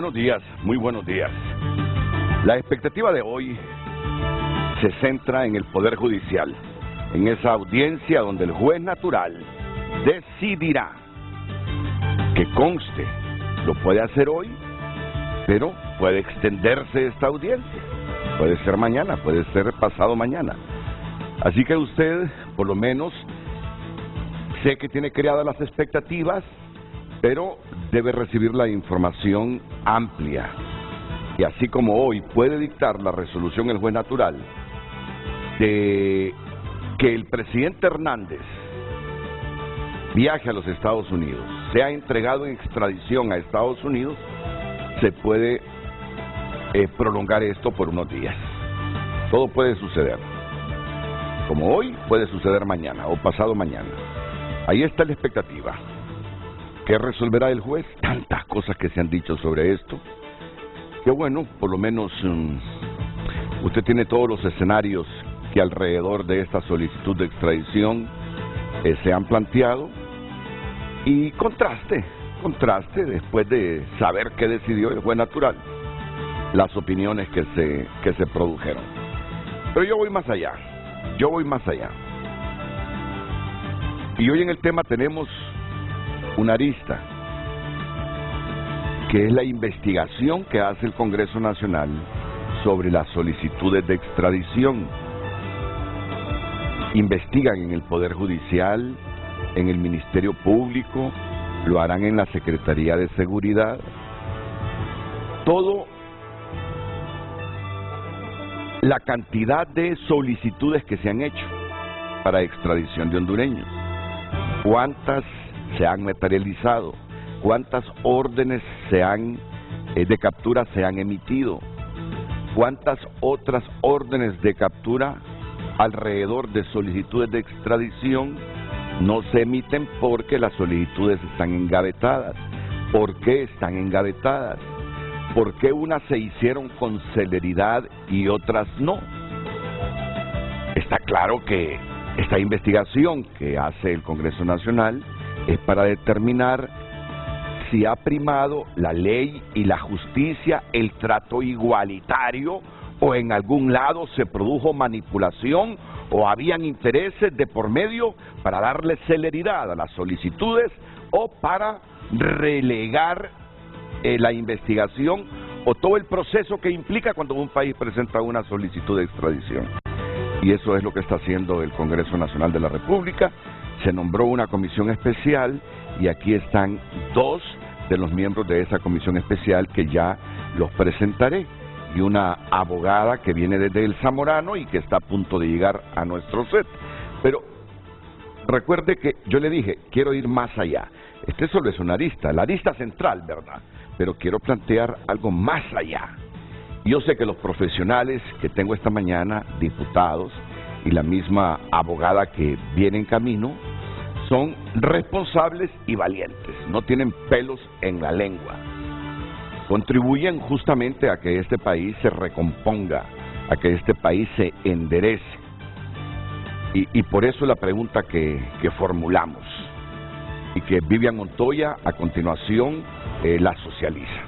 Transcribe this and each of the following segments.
buenos días, muy buenos días. La expectativa de hoy se centra en el Poder Judicial, en esa audiencia donde el juez natural decidirá, que conste, lo puede hacer hoy, pero puede extenderse esta audiencia, puede ser mañana, puede ser pasado mañana. Así que usted, por lo menos, sé que tiene creadas las expectativas, pero debe recibir la información amplia. Y así como hoy puede dictar la resolución el juez natural de que el presidente Hernández viaje a los Estados Unidos, sea entregado en extradición a Estados Unidos, se puede prolongar esto por unos días. Todo puede suceder. Como hoy, puede suceder mañana o pasado mañana. Ahí está la expectativa. ¿Qué resolverá el juez? Tantas cosas que se han dicho sobre esto. Que bueno, por lo menos usted tiene todos los escenarios que alrededor de esta solicitud de extradición se han planteado. Y contraste después de saber qué decidió el juez natural, las opiniones que se produjeron. Pero yo voy más allá. Y hoy en el tema tenemos una arista, que es la investigación que hace el Congreso Nacional sobre las solicitudes de extradición. Investigan en el Poder Judicial, en el Ministerio Público, lo harán en la Secretaría de Seguridad. Todo la cantidad de solicitudes que se han hecho para extradición de hondureños. ¿Cuántas se han materializado? ¿Cuántas órdenes de captura se han emitido? ¿Cuántas otras órdenes de captura alrededor de solicitudes de extradición no se emiten porque las solicitudes están engavetadas? ¿Por qué están engavetadas? ¿Por qué unas se hicieron con celeridad y otras no? Está claro que esta investigación que hace el Congreso Nacional es para determinar si ha primado la ley y la justicia, el trato igualitario, o en algún lado se produjo manipulación o habían intereses de por medio para darle celeridad a las solicitudes o para relegar la investigación o todo el proceso que implica cuando un país presenta una solicitud de extradición. Y eso es lo que está haciendo el Congreso Nacional de la República. Se nombró una comisión especial y aquí están dos de los miembros de esa comisión especial que ya los presentaré, y una abogada que viene desde El Zamorano y que está a punto de llegar a nuestro set. Pero recuerde que yo le dije, quiero ir más allá. Este solo es una arista, la arista central, ¿verdad? Pero quiero plantear algo más allá. Yo sé que los profesionales que tengo esta mañana, diputados, y la misma abogada que viene en camino, son responsables y valientes, no tienen pelos en la lengua. Contribuyen justamente a que este país se recomponga, a que este país se enderece. Y por eso la pregunta que formulamos, y que Vivian Montoya a continuación la socializa.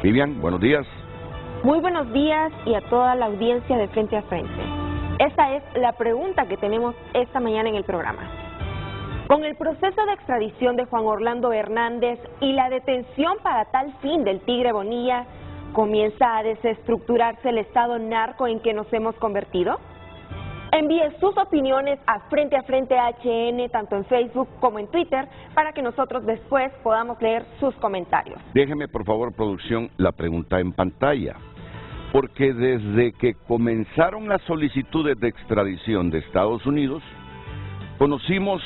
Vivian, buenos días. Muy buenos días y a toda la audiencia de Frente a Frente. Esta es la pregunta que tenemos esta mañana en el programa. Con el proceso de extradición de Juan Orlando Hernández y la detención para tal fin del Tigre Bonilla, ¿comienza a desestructurarse el estado narco en que nos hemos convertido? Envíe sus opiniones a Frente HN, tanto en Facebook como en Twitter, para que nosotros después podamos leer sus comentarios. Déjeme, por favor, producción, la pregunta en pantalla. Porque desde que comenzaron las solicitudes de extradición de Estados Unidos, conocimos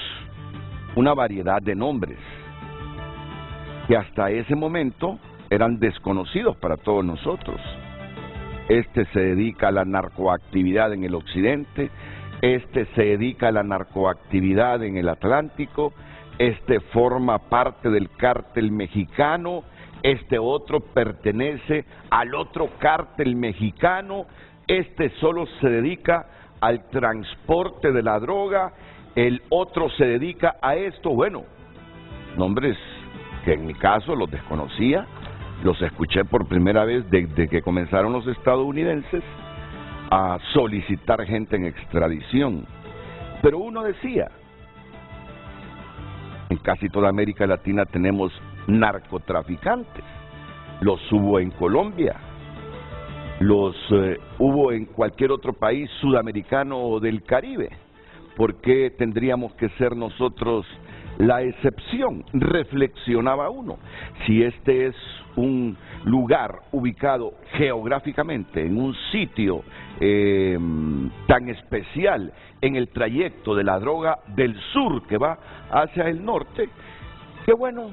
una variedad de nombres que hasta ese momento eran desconocidos para todos nosotros. Este se dedica a la narcoactividad en el occidente, este se dedica a la narcoactividad en el Atlántico, este forma parte del cártel mexicano, este otro pertenece al otro cártel mexicano, este solo se dedica al transporte de la droga, el otro se dedica a esto. Bueno, nombres que en mi caso los desconocía, los escuché por primera vez desde que comenzaron los estadounidenses a solicitar gente en extradición. Pero uno decía, en casi toda América Latina tenemos narcotraficantes, los hubo en Colombia, los hubo en cualquier otro país sudamericano o del Caribe. ¿Por qué tendríamos que ser nosotros la excepción? Reflexionaba uno. Si este es un lugar ubicado geográficamente en un sitio tan especial en el trayecto de la droga del sur que va hacia el norte, que bueno,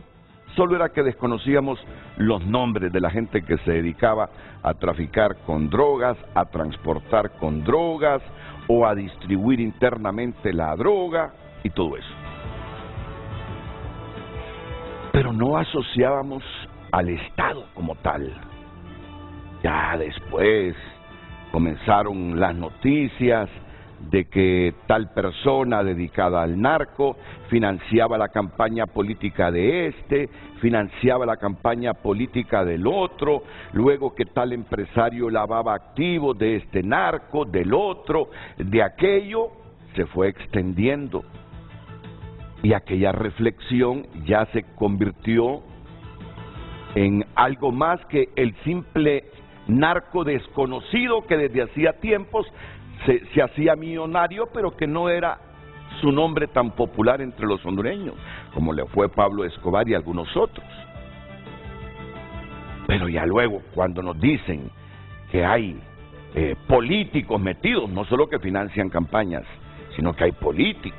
solo era que desconocíamos los nombres de la gente que se dedicaba a traficar con drogas, a transportar con drogas o a distribuir internamente la droga y todo eso. Pero no asociábamos al Estado como tal. Ya después comenzaron las noticias de que tal persona dedicada al narco financiaba la campaña política de este, financiaba la campaña política del otro, luego que tal empresario lavaba activos de este narco, del otro, de aquello, se fue extendiendo. Y aquella reflexión ya se convirtió en algo más que el simple narco desconocido que desde hacía tiempos se hacía millonario, pero que no era su nombre tan popular entre los hondureños, como le fue Pablo Escobar y algunos otros. Pero ya luego, cuando nos dicen que hay políticos metidos, no solo que financian campañas, sino que hay políticos,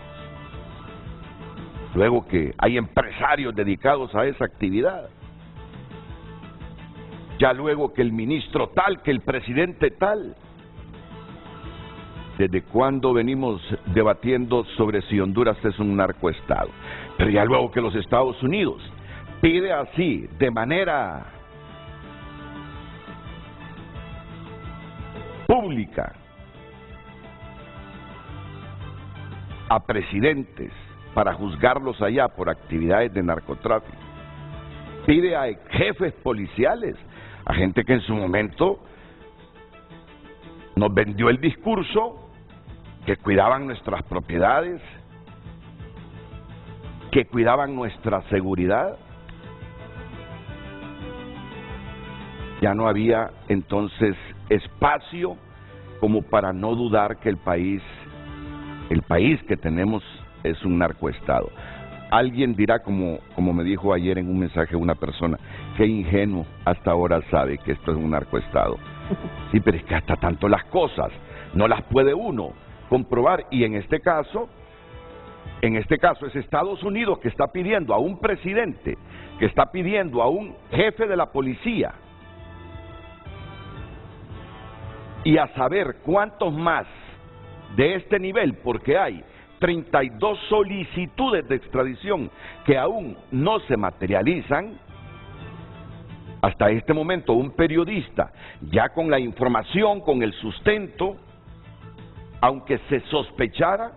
luego que hay empresarios dedicados a esa actividad, ya luego que el ministro tal, que el presidente tal. ¿Desde cuándo venimos debatiendo sobre si Honduras es un narcoestado? Pero ya luego que los Estados Unidos pide así, de manera pública, a presidentes para juzgarlos allá por actividades de narcotráfico, pide a jefes policiales, a gente que en su momento nos vendió el discurso que cuidaban nuestras propiedades, que cuidaban nuestra seguridad. Ya no había entonces espacio como para no dudar que el país que tenemos es un narcoestado. Alguien dirá, como me dijo ayer en un mensaje una persona, qué ingenuo hasta ahora sabe que esto es un narcoestado. Sí, pero es que hasta tanto las cosas no las puede uno comprobar, y en este caso es Estados Unidos que está pidiendo a un presidente, que está pidiendo a un jefe de la policía, y a saber cuántos más de este nivel, porque hay 32 solicitudes de extradición que aún no se materializan. Hasta este momento un periodista, ya con la información, con el sustento, aunque se sospechara,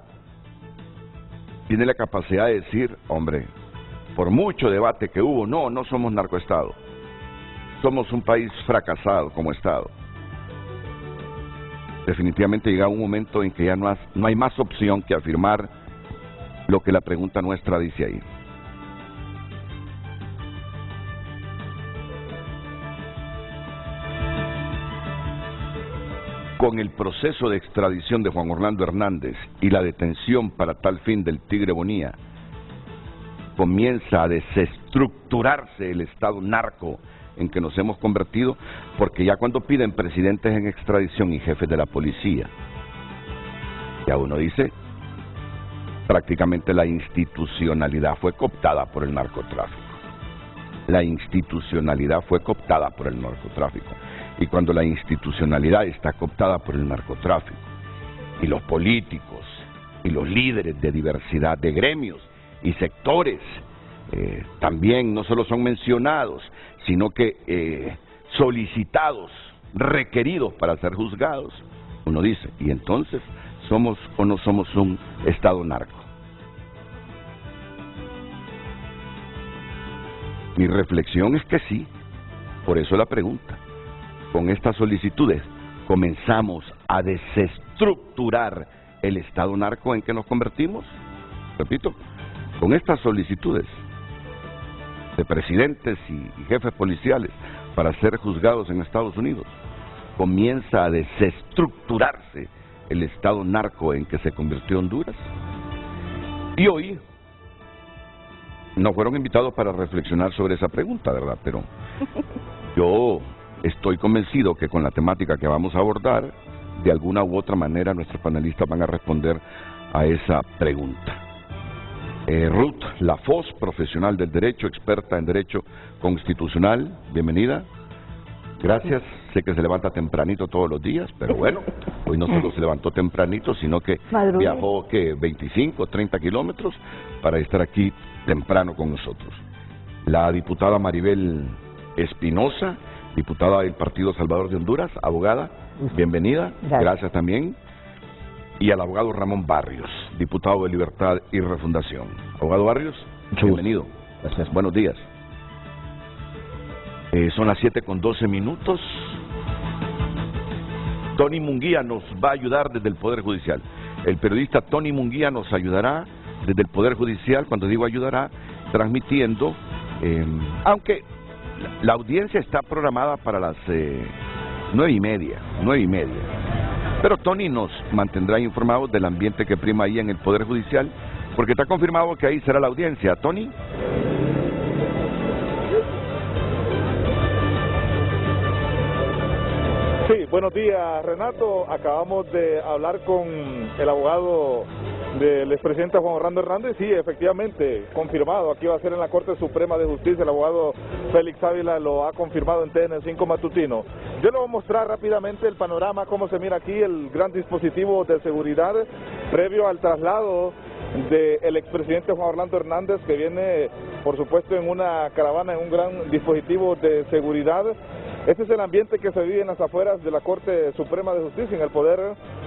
tiene la capacidad de decir, hombre, por mucho debate que hubo, no somos narcoestado, somos un país fracasado como Estado. Definitivamente llega un momento en que ya no hay más opción que afirmar lo que la pregunta nuestra dice ahí. Con el proceso de extradición de Juan Orlando Hernández y la detención para tal fin del Tigre Bonilla, comienza a desestructurarse el Estado narco en que nos hemos convertido, porque ya cuando piden presidentes en extradición y jefes de la policía, ya uno dice, prácticamente la institucionalidad fue cooptada por el narcotráfico. La institucionalidad fue cooptada por el narcotráfico. Y cuando la institucionalidad está cooptada por el narcotráfico, y los políticos y los líderes de diversidad de gremios y sectores también no solo son mencionados, sino que solicitados, requeridos para ser juzgados, uno dice, ¿y entonces somos o no somos un Estado narco? Mi reflexión es que sí, Por eso la pregunta. Con estas solicitudes comenzamos a desestructurar el Estado narco en que nos convertimos. Repito, con estas solicitudes de presidentes y jefes policiales para ser juzgados en Estados Unidos, comienza a desestructurarse el Estado narco en que se convirtió Honduras. Y hoy no fueron invitados para reflexionar sobre esa pregunta, ¿verdad? Pero yo estoy convencido que con la temática que vamos a abordar, de alguna u otra manera nuestros panelistas van a responder a esa pregunta. Ruth Lafoz, profesional del derecho, experta en derecho constitucional, bienvenida. Gracias, sé que se levanta tempranito todos los días, pero bueno, hoy no solo se levantó tempranito, sino que viajó, ¿qué?, 25, 30 kilómetros para estar aquí temprano con nosotros. La diputada Maribel Espinosa, diputada del Partido Salvador de Honduras, abogada, bienvenida, gracias también. Y al abogado Ramón Barrios, diputado de Libertad y Refundación. Abogado Barrios, bienvenido. Gracias. Buenos días. Son las 7:12. Tony Munguía nos va a ayudar desde el Poder Judicial. El periodista Tony Munguía nos ayudará desde el Poder Judicial, cuando digo ayudará, transmitiendo, aunque la audiencia está programada para las 9:30. Pero Tony nos mantendrá informados del ambiente que prima ahí en el Poder Judicial, porque está confirmado que ahí será la audiencia. Tony. Sí, buenos días, Renato. Acabamos de hablar con el abogado del expresidente Juan Orlando Hernández. Sí, efectivamente, confirmado. Aquí va a ser en la Corte Suprema de Justicia. El abogado Félix Ávila lo ha confirmado en TN5 Matutino. Yo le voy a mostrar rápidamente el panorama, cómo se mira aquí el gran dispositivo de seguridad previo al traslado del expresidente Juan Orlando Hernández, que viene, por supuesto, en una caravana, en un gran dispositivo de seguridad. Este es el ambiente que se vive en las afueras de la Corte Suprema de Justicia, en el Poder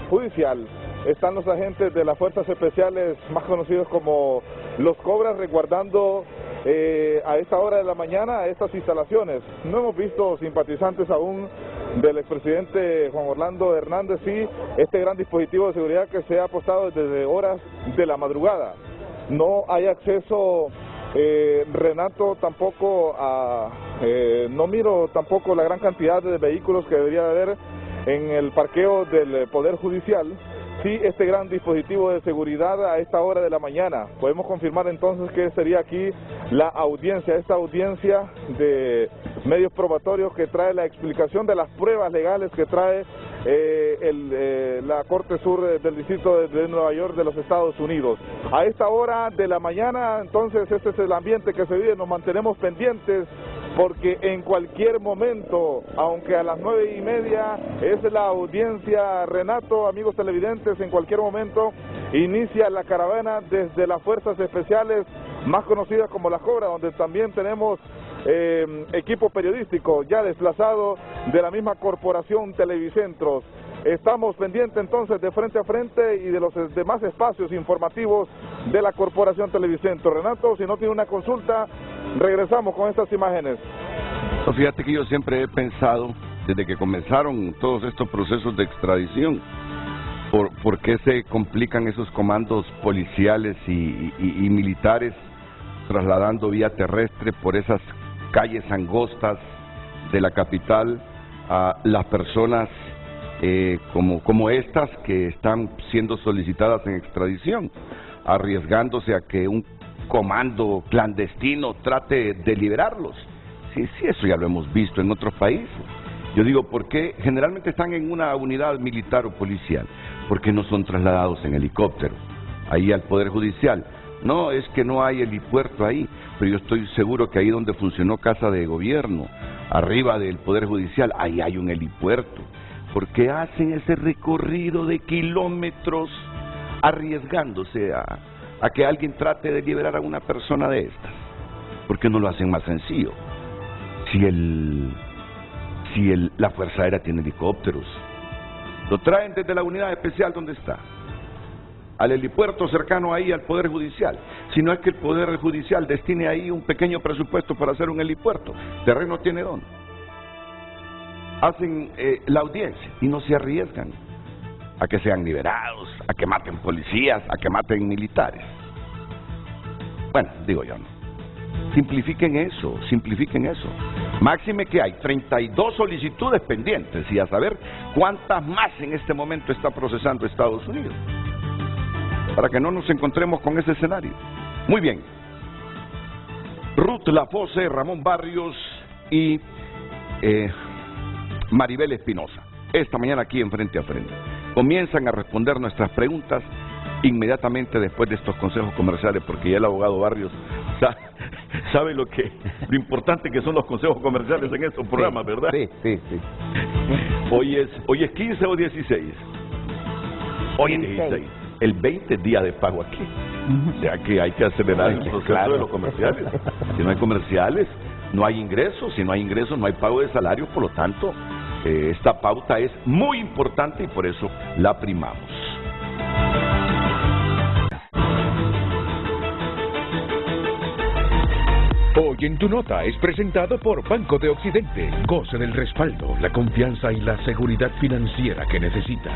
Judicial. Están los agentes de las Fuerzas Especiales, más conocidos como los Cobras, resguardando a esta hora de la mañana estas instalaciones. No hemos visto simpatizantes aún del expresidente Juan Orlando Hernández, sí, este gran dispositivo de seguridad que se ha apostado desde horas de la madrugada. No hay acceso, Renato, tampoco no miro tampoco la gran cantidad de vehículos que debería haber en el parqueo del Poder Judicial. Sí, este gran dispositivo de seguridad a esta hora de la mañana. Podemos confirmar entonces que sería aquí la audiencia, esta audiencia de medios probatorios que trae la explicación de las pruebas legales que trae la Corte Sur del Distrito de Nueva York de los Estados Unidos. A esta hora de la mañana, entonces, este es el ambiente que se vive. Nos mantenemos pendientes porque en cualquier momento, aunque a las 9:30 es la audiencia, Renato, amigos televidentes, en cualquier momento inicia la caravana desde las Fuerzas Especiales, más conocidas como las Cobras, donde también tenemos equipo periodístico ya desplazado de la misma corporación Televicentros. Estamos pendientes entonces de Frente a Frente y de los demás espacios informativos de la corporación Televicentros. Renato, si no tiene una consulta, regresamos con estas imágenes. Fíjate que yo siempre he pensado, desde que comenzaron todos estos procesos de extradición, ¿por qué se complican esos comandos policiales y militares trasladando vía terrestre por esas calles angostas de la capital a las personas como estas que están siendo solicitadas en extradición, arriesgándose a que un comando clandestino trate de liberarlos? Sí, eso ya lo hemos visto en otros países. Yo digo, ¿por qué generalmente están en una unidad militar o policial? ¿Por qué no son trasladados en helicóptero ahí al Poder Judicial? No, es que no hay helipuerto ahí, pero yo estoy seguro que ahí donde funcionó Casa de Gobierno, arriba del Poder Judicial, ahí hay un helipuerto. ¿Por qué hacen ese recorrido de kilómetros arriesgándose a que alguien trate de liberar a una persona de estas? ¿Por qué no lo hacen más sencillo? Si la Fuerza Aérea tiene helicópteros, lo traen desde la unidad especial donde está, al helipuerto cercano ahí al Poder Judicial. Si no es que el Poder Judicial destine ahí un pequeño presupuesto para hacer un helipuerto, terreno tiene dónde. hacen la audiencia y no se arriesgan a que sean liberados, a que maten policías, a que maten militares. Bueno, digo yo, no. Simplifiquen eso, simplifiquen eso. Máxime que hay 32 solicitudes pendientes y a saber cuántas más en este momento está procesando Estados Unidos, para que no nos encontremos con ese escenario. Muy bien. Ruth Lafose, Ramón Barrios y Maribel Espinosa, esta mañana aquí en Frente a Frente, comienzan a responder nuestras preguntas inmediatamente después de estos consejos comerciales, porque ya el abogado Barrios sabe lo importante que son los consejos comerciales en estos programas, ¿verdad? Sí. Hoy es 15 o 16. Hoy es 16. El 20 día de pago aquí. O sea que hay que acelerar el proceso de los comerciales. Si no hay comerciales, no hay ingresos. Si no hay ingresos, no hay pago de salario. Por lo tanto, esta pauta es muy importante y por eso la primamos. Hoy en Tu Nota es presentado por Banco de Occidente. Goce del respaldo, la confianza y la seguridad financiera que necesita.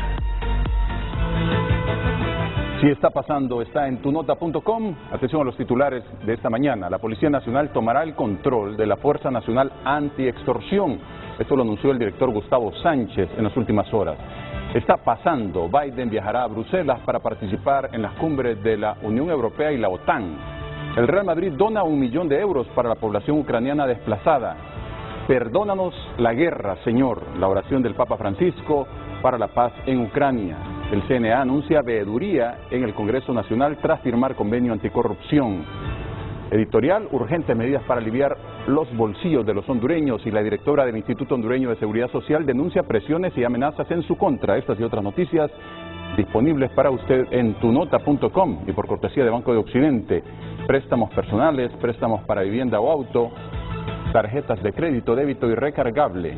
Si está pasando, está en tunota.com. Atención a los titulares de esta mañana. La Policía Nacional tomará el control de la Fuerza Nacional Anti-Extorsión. Esto lo anunció el director Gustavo Sánchez en las últimas horas. Está pasando. Biden viajará a Bruselas para participar en las cumbres de la Unión Europea y la OTAN. El Real Madrid dona 1 millón de euros para la población ucraniana desplazada. Perdónanos la guerra, Señor. La oración del Papa Francisco para la paz en Ucrania. El CNA anuncia veeduría en el Congreso Nacional tras firmar convenio anticorrupción. Editorial, urgentes medidas para aliviar los bolsillos de los hondureños, y la directora del Instituto Hondureño de Seguridad Social denuncia presiones y amenazas en su contra. Estas y otras noticias disponibles para usted en tunota.com y por cortesía de Banco de Occidente. Préstamos personales, préstamos para vivienda o auto, tarjetas de crédito, débito y recargable.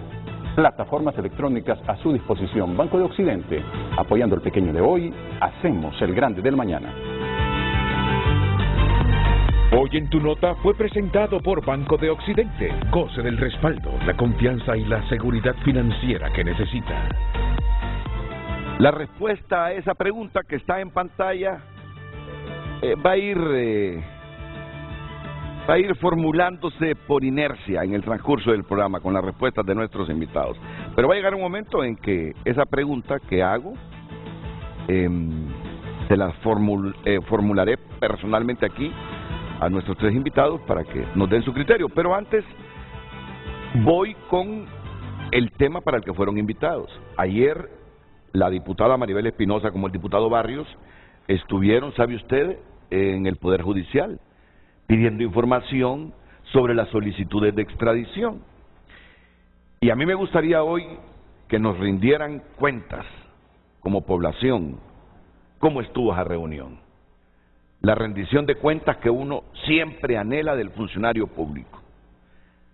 Plataformas electrónicas a su disposición. Banco de Occidente, apoyando el pequeño de hoy, hacemos el grande del mañana. Hoy en Tu Nota fue presentado por Banco de Occidente. Goce del respaldo, la confianza y la seguridad financiera que necesita. La respuesta a esa pregunta que está en pantalla va a ir formulándose por inercia en el transcurso del programa con las respuestas de nuestros invitados. Pero va a llegar un momento en que esa pregunta que hago se la formularé personalmente aquí a nuestros 3 invitados para que nos den su criterio. Pero antes voy con el tema para el que fueron invitados. Ayer la diputada Maribel Espinosa como el diputado Barrios estuvieron, ¿sabe usted?, en el Poder Judicial, pidiendo información sobre las solicitudes de extradición. Y a mí me gustaría hoy que nos rindieran cuentas, como población, cómo estuvo esa reunión. La rendición de cuentas que uno siempre anhela del funcionario público,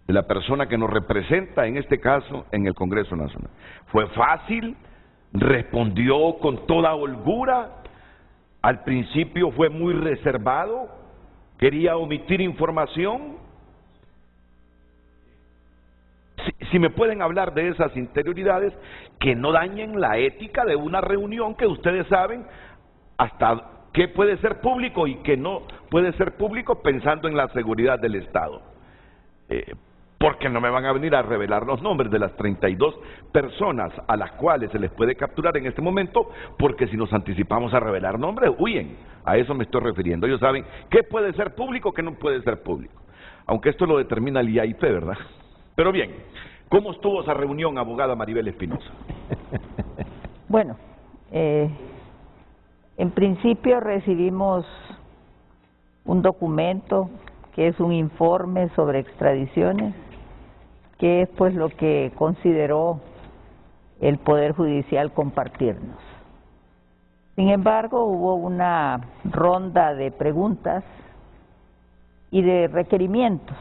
de la persona que nos representa, en este caso, en el Congreso Nacional. ¿Fue fácil? ¿Respondió con toda holgura? Al principio fue muy reservado, quería omitir información. Si me pueden hablar de esas interioridades que no dañen la ética de una reunión que ustedes saben hasta qué puede ser público y qué no puede ser público, pensando en la seguridad del Estado. Porque no me van a venir a revelar los nombres de las 32 personas a las cuales se les puede capturar en este momento, porque si nos anticipamos a revelar nombres, huyen. A eso me estoy refiriendo. Ellos saben qué puede ser público, qué no puede ser público. Aunque esto lo determina el IAIP, ¿verdad? Pero bien, ¿cómo estuvo esa reunión, abogada Maribel Espinosa? Bueno, en principio recibimos un documento que es un informe sobre extradiciones, que es pues lo que consideró el Poder Judicial compartirnos. Sin embargo, hubo una ronda de preguntas y de requerimientos.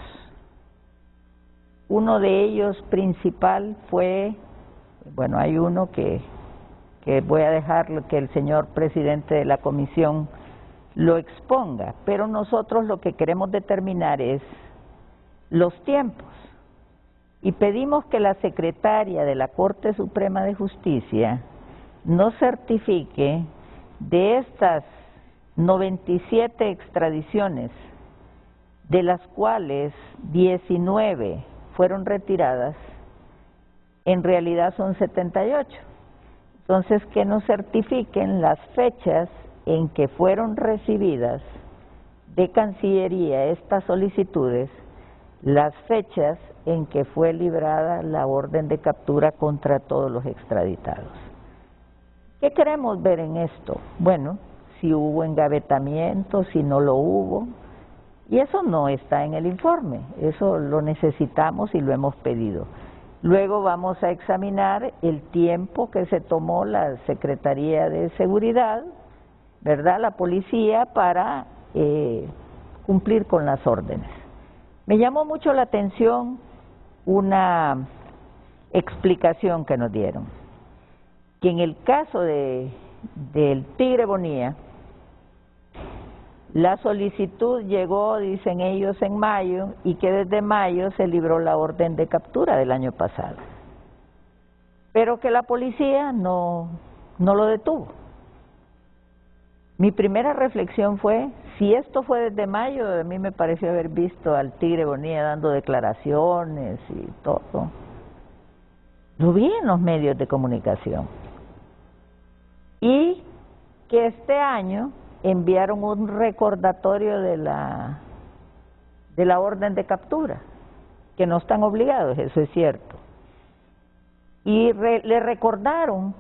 Uno de ellos principal fue, bueno, hay uno que voy a dejar que el señor presidente de la comisión lo exponga, pero nosotros lo que queremos determinar es los tiempos. y pedimos que la secretaria de la Corte Suprema de Justicia nos certifique de estas 97 extradiciones, de las cuales 19 fueron retiradas, en realidad son 78. Entonces, que nos certifiquen las fechas en que fueron recibidas de Cancillería estas solicitudes, las fechas en que fue librada la orden de captura contra todos los extraditados. ¿Qué queremos ver en esto? Bueno, si hubo engavetamiento, si no lo hubo, y eso no está en el informe, eso lo necesitamos y lo hemos pedido. Luego vamos a examinar el tiempo que se tomó la Secretaría de Seguridad, ¿verdad?, la policía, para cumplir con las órdenes. Me llamó mucho la atención una explicación que nos dieron, que en el caso del Tigre Bonilla, la solicitud llegó, dicen ellos, en mayo, y que desde mayo se libró la orden de captura del año pasado, pero que la policía no lo detuvo. Mi primera reflexión fue, si esto fue desde mayo, a mí me pareció haber visto al Tigre Bonilla dando declaraciones y todo. Lo vi en los medios de comunicación. Y que este año enviaron un recordatorio de la orden de captura, que no están obligados, eso es cierto. Y le recordaron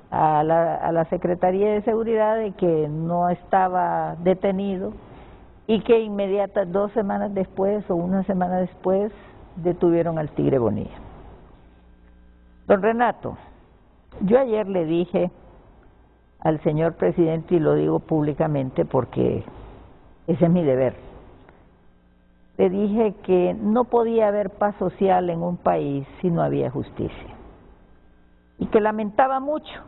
a la Secretaría de Seguridad de que no estaba detenido y que 2 semanas después o 1 semana después detuvieron al Tigre Bonilla. Don Renato, yo ayer le dije al señor presidente, y lo digo públicamente porque ese es mi deber, le dije que no podía haber paz social en un país si no había justicia, y que lamentaba mucho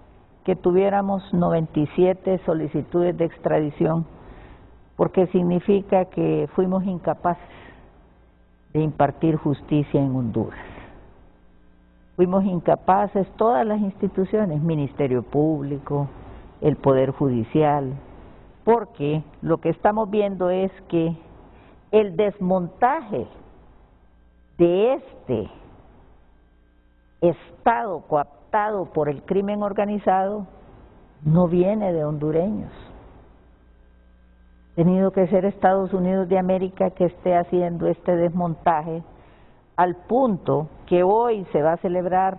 que tuviéramos 97 solicitudes de extradición, porque significa que fuimos incapaces de impartir justicia en Honduras. Fuimos incapaces, todas las instituciones, Ministerio Público, el Poder Judicial, porque lo que estamos viendo es que el desmontaje de este Estado coaptado por el crimen organizado no viene de hondureños. Ha tenido que ser Estados Unidos de América que esté haciendo este desmontaje, al punto que hoy se va a celebrar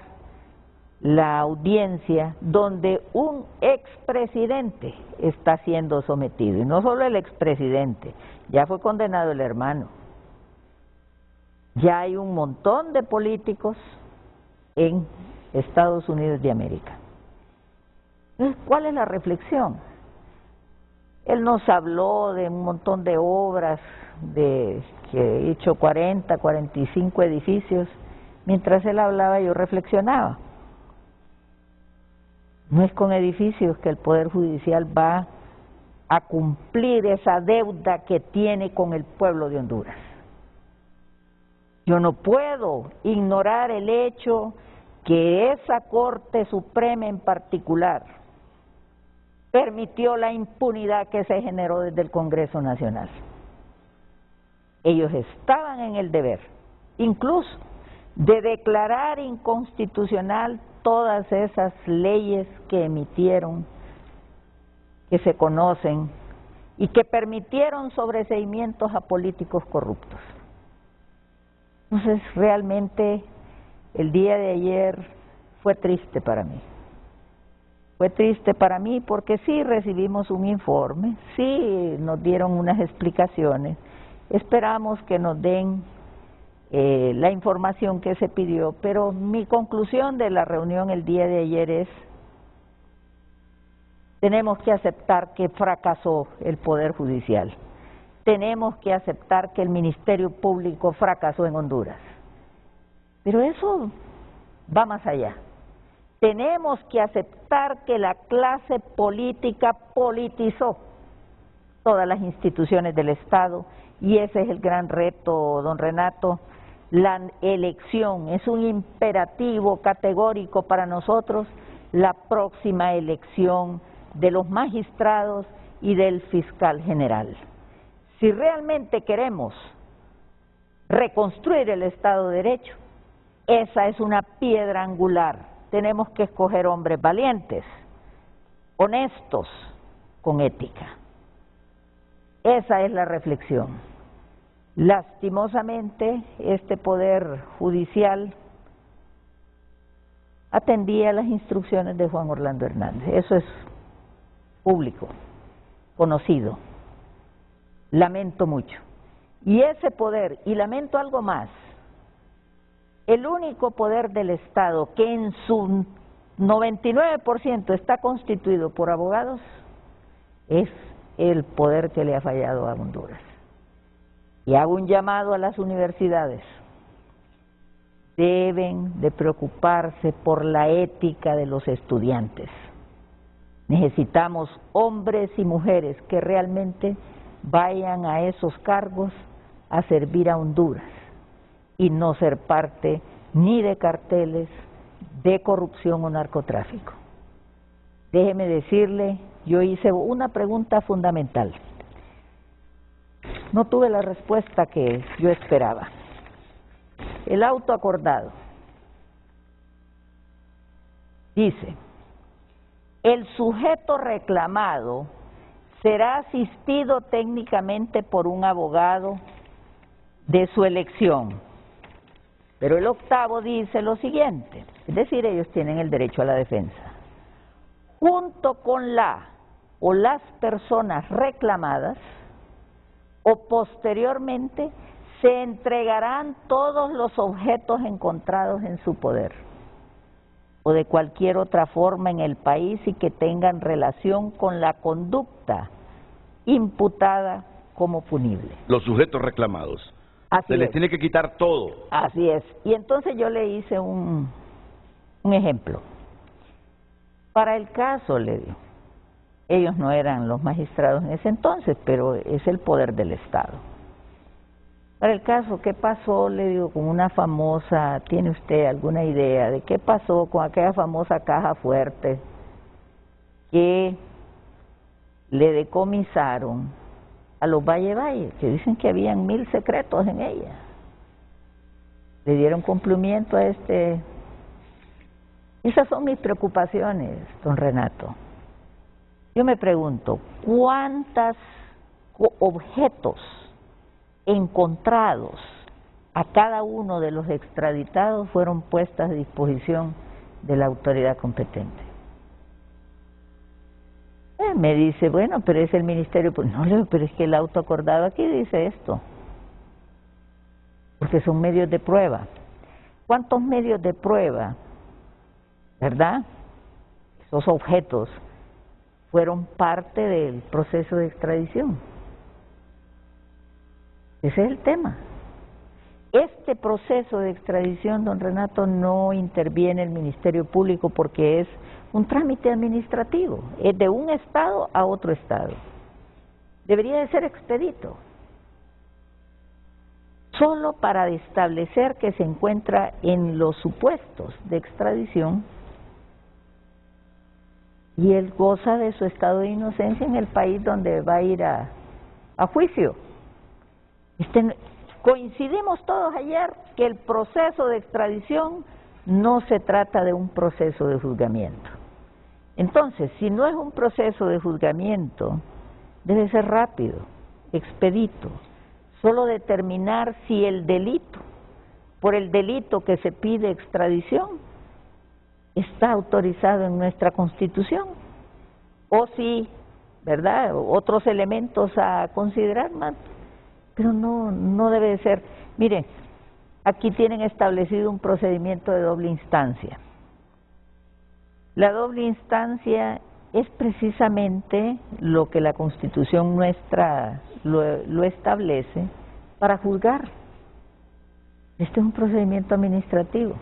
la audiencia donde un expresidente está siendo sometido, y no solo el expresidente, ya fue condenado el hermano. Ya hay un montón de políticos en Estados Unidos de América. Entonces, ¿cuál es la reflexión? Él nos habló de un montón de obras, de que he hecho 40, 45 edificios. Mientras él hablaba yo reflexionaba. No es con edificios que el Poder Judicial va a cumplir esa deuda que tiene con el pueblo de Honduras. Yo no puedo ignorar el hecho que esa Corte Suprema en particular permitió la impunidad que se generó desde el Congreso Nacional. Ellos estaban en el deber, incluso de declarar inconstitucional todas esas leyes que emitieron, que se conocen y que permitieron sobreseimientos a políticos corruptos. Entonces, realmente, el día de ayer fue triste para mí. Fue triste para mí porque sí recibimos un informe, sí nos dieron unas explicaciones, esperamos que nos den la información que se pidió, pero mi conclusión de la reunión el día de ayer es: tenemos que aceptar que fracasó el Poder Judicial, tenemos que aceptar que el Ministerio Público fracasó en Honduras, pero eso va más allá. Tenemos que aceptar que la clase política politizó todas las instituciones del Estado, y ese es el gran reto, don Renato, la elección, es un imperativo categórico para nosotros la próxima elección de los magistrados y del fiscal general. Si realmente queremos reconstruir el Estado de Derecho, esa es una piedra angular. Tenemos que escoger hombres valientes, honestos, con ética. Esa es la reflexión. Lastimosamente, este Poder Judicial atendía las instrucciones de Juan Orlando Hernández. Eso es público, conocido. Lamento mucho. Y ese poder, y lamento algo más, el único poder del Estado que en su 99% está constituido por abogados es el poder que le ha fallado a Honduras. Y hago un llamado a las universidades. Deben de preocuparse por la ética de los estudiantes. Necesitamos hombres y mujeres que realmente vayan a esos cargos a servir a Honduras y no ser parte ni de carteles, de corrupción o narcotráfico. Déjeme decirle, yo hice una pregunta fundamental. No tuve la respuesta que yo esperaba. El auto acordado dice: el sujeto reclamado será asistido técnicamente por un abogado de su elección. Pero el octavo dice lo siguiente, es decir, ellos tienen el derecho a la defensa. Junto con la o las personas reclamadas, o posteriormente se entregarán todos los objetos encontrados en su poder o de cualquier otra forma en el país y que tengan relación con la conducta imputada como punible. Los sujetos reclamados. Así Se les es. tiene que quitar todo. Así es. Y entonces yo le hice un ejemplo. Para el caso, le digo, ellos no eran los magistrados en ese entonces, pero es el poder del Estado. Para el caso, ¿qué pasó? Le digo, con una famosa, ¿tiene usted alguna idea de qué pasó con aquella famosa caja fuerte que le decomisaron a los Valle, que dicen que habían 1000 secretos en ella? Le dieron cumplimiento a este. Esas son mis preocupaciones, don Renato. Yo me pregunto, ¿cuántos objetos encontrados a cada uno de los extraditados fueron puestas a disposición de la autoridad competente? Me dice, bueno, pero es el ministerio. Pues no, pero es que el auto acordado aquí dice esto, porque son medios de prueba. ¿Cuántos medios de prueba, verdad? Esos objetos fueron parte del proceso de extradición. Ese es el tema. Este proceso de extradición, don Renato, no interviene el Ministerio Público porque es un trámite administrativo, es de un estado a otro estado. Debería de ser expedito, solo para establecer que se encuentra en los supuestos de extradición y él goza de su estado de inocencia en el país donde va a ir a juicio. Coincidimos todos ayer que el proceso de extradición no se trata de un proceso de juzgamiento. Entonces, si no es un proceso de juzgamiento, debe ser rápido, expedito, solo determinar si el delito, por el delito que se pide extradición, está autorizado en nuestra Constitución, o si, ¿verdad?, otros elementos a considerar más. Pero no debe de ser. Mire, aquí tienen establecido un procedimiento de doble instancia. La doble instancia es precisamente lo que la Constitución nuestra lo establece para juzgar. Este es un procedimiento administrativo.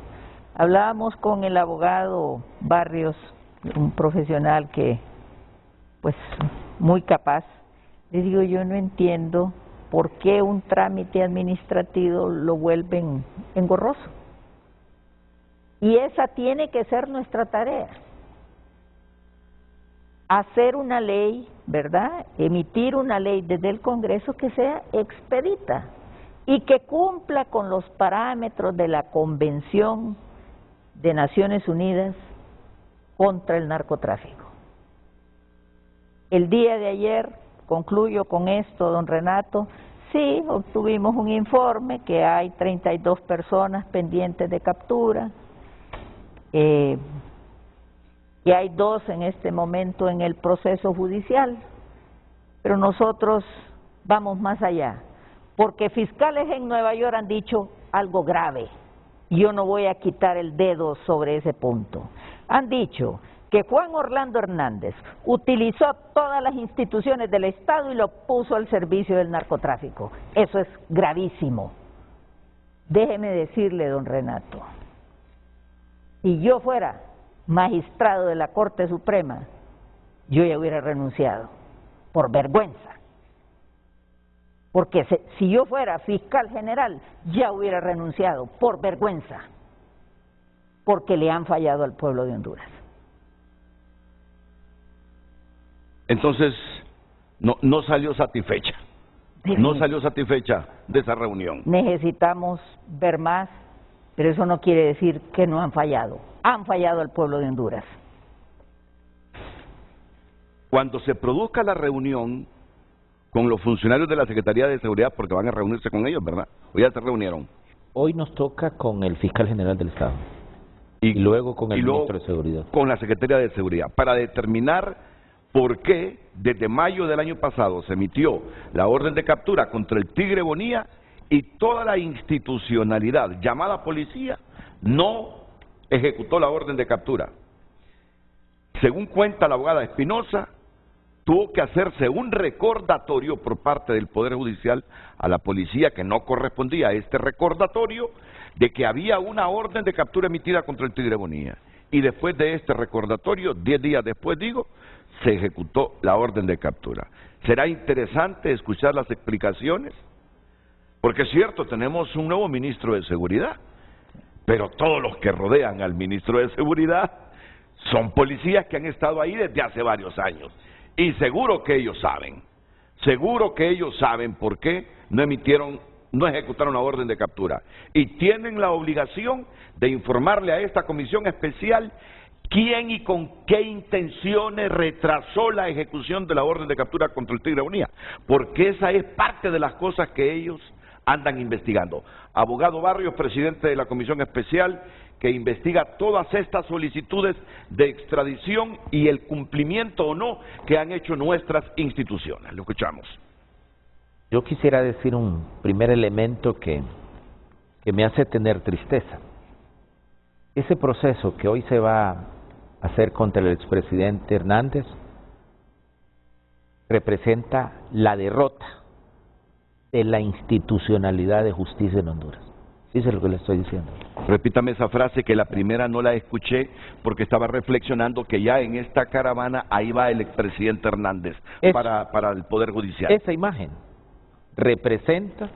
Hablábamos con el abogado Barrios, un profesional que, pues, muy capaz. Le digo, yo no entiendo ¿por qué un trámite administrativo lo vuelven engorroso? Y esa tiene que ser nuestra tarea. Hacer una ley, ¿verdad? Emitir una ley desde el Congreso que sea expedita y que cumpla con los parámetros de la Convención de Naciones Unidas contra el narcotráfico. El día de ayer, concluyo con esto, don Renato, sí, obtuvimos un informe que hay 32 personas pendientes de captura, y hay 2 en este momento en el proceso judicial, pero nosotros vamos más allá, porque fiscales en Nueva York han dicho algo grave, y yo no voy a quitar el dedo sobre ese punto. Han dicho que Juan Orlando Hernández utilizó todas las instituciones del Estado y lo puso al servicio del narcotráfico. Eso es gravísimo. Déjeme decirle, don Renato, si yo fuera magistrado de la Corte Suprema, yo ya hubiera renunciado, por vergüenza. Porque si yo fuera fiscal general, ya hubiera renunciado, por vergüenza, porque le han fallado al pueblo de Honduras. Entonces, no salió satisfecha. No salió satisfecha de esa reunión. Necesitamos ver más, pero eso no quiere decir que no han fallado. Han fallado al pueblo de Honduras. Cuando se produzca la reunión con los funcionarios de la Secretaría de Seguridad, porque van a reunirse con ellos, ¿verdad? ¿O ya se reunieron? Hoy nos toca con el fiscal general del Estado y luego con el ministro de Seguridad. Con la Secretaría de Seguridad, para determinar por qué desde mayo del año pasado se emitió la orden de captura contra el Tigre Bonilla y toda la institucionalidad llamada policía no ejecutó la orden de captura. Según cuenta la abogada Espinosa, tuvo que hacerse un recordatorio por parte del Poder Judicial a la policía que no correspondía a este recordatorio de que había una orden de captura emitida contra el Tigre Bonilla. Y después de este recordatorio, 10 días después se ejecutó la orden de captura. Será interesante escuchar las explicaciones, porque es cierto, tenemos un nuevo ministro de Seguridad, pero todos los que rodean al ministro de Seguridad son policías que han estado ahí desde hace varios años. Y seguro que ellos saben por qué no ejecutaron la orden de captura. Y tienen la obligación de informarle a esta comisión especial quién y con qué intenciones retrasó la ejecución de la orden de captura contra el Tigre Bonilla, porque esa es parte de las cosas que ellos andan investigando. Abogado Barrios, presidente de la comisión especial que investiga todas estas solicitudes de extradición y el cumplimiento o no que han hecho nuestras instituciones. Lo escuchamos. Yo quisiera decir un primer elemento que me hace tener tristeza. Ese proceso que hoy se va a hacer contra el expresidente Hernández representa la derrota de la institucionalidad de justicia en Honduras. Eso es lo que le estoy diciendo. Repítame esa frase, que la primera no la escuché porque estaba reflexionando que ya en esta caravana ahí va el expresidente Hernández para el Poder Judicial. Esa imagen representa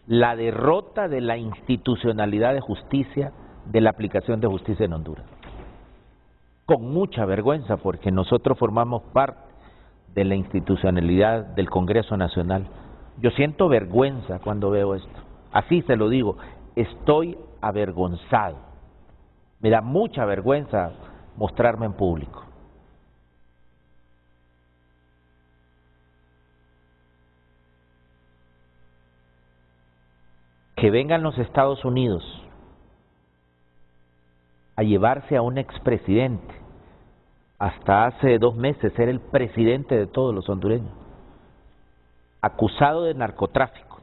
la derrota de la institucionalidad de justicia, de la aplicación de justicia en Honduras. Con mucha vergüenza, porque nosotros formamos parte de la institucionalidad del Congreso Nacional. Yo siento vergüenza cuando veo esto. Así se lo digo, estoy avergonzado. Me da mucha vergüenza mostrarme en público. Que vengan los Estados Unidos a llevarse a un expresidente, hasta hace 2 meses era el presidente de todos los hondureños, acusado de narcotráfico,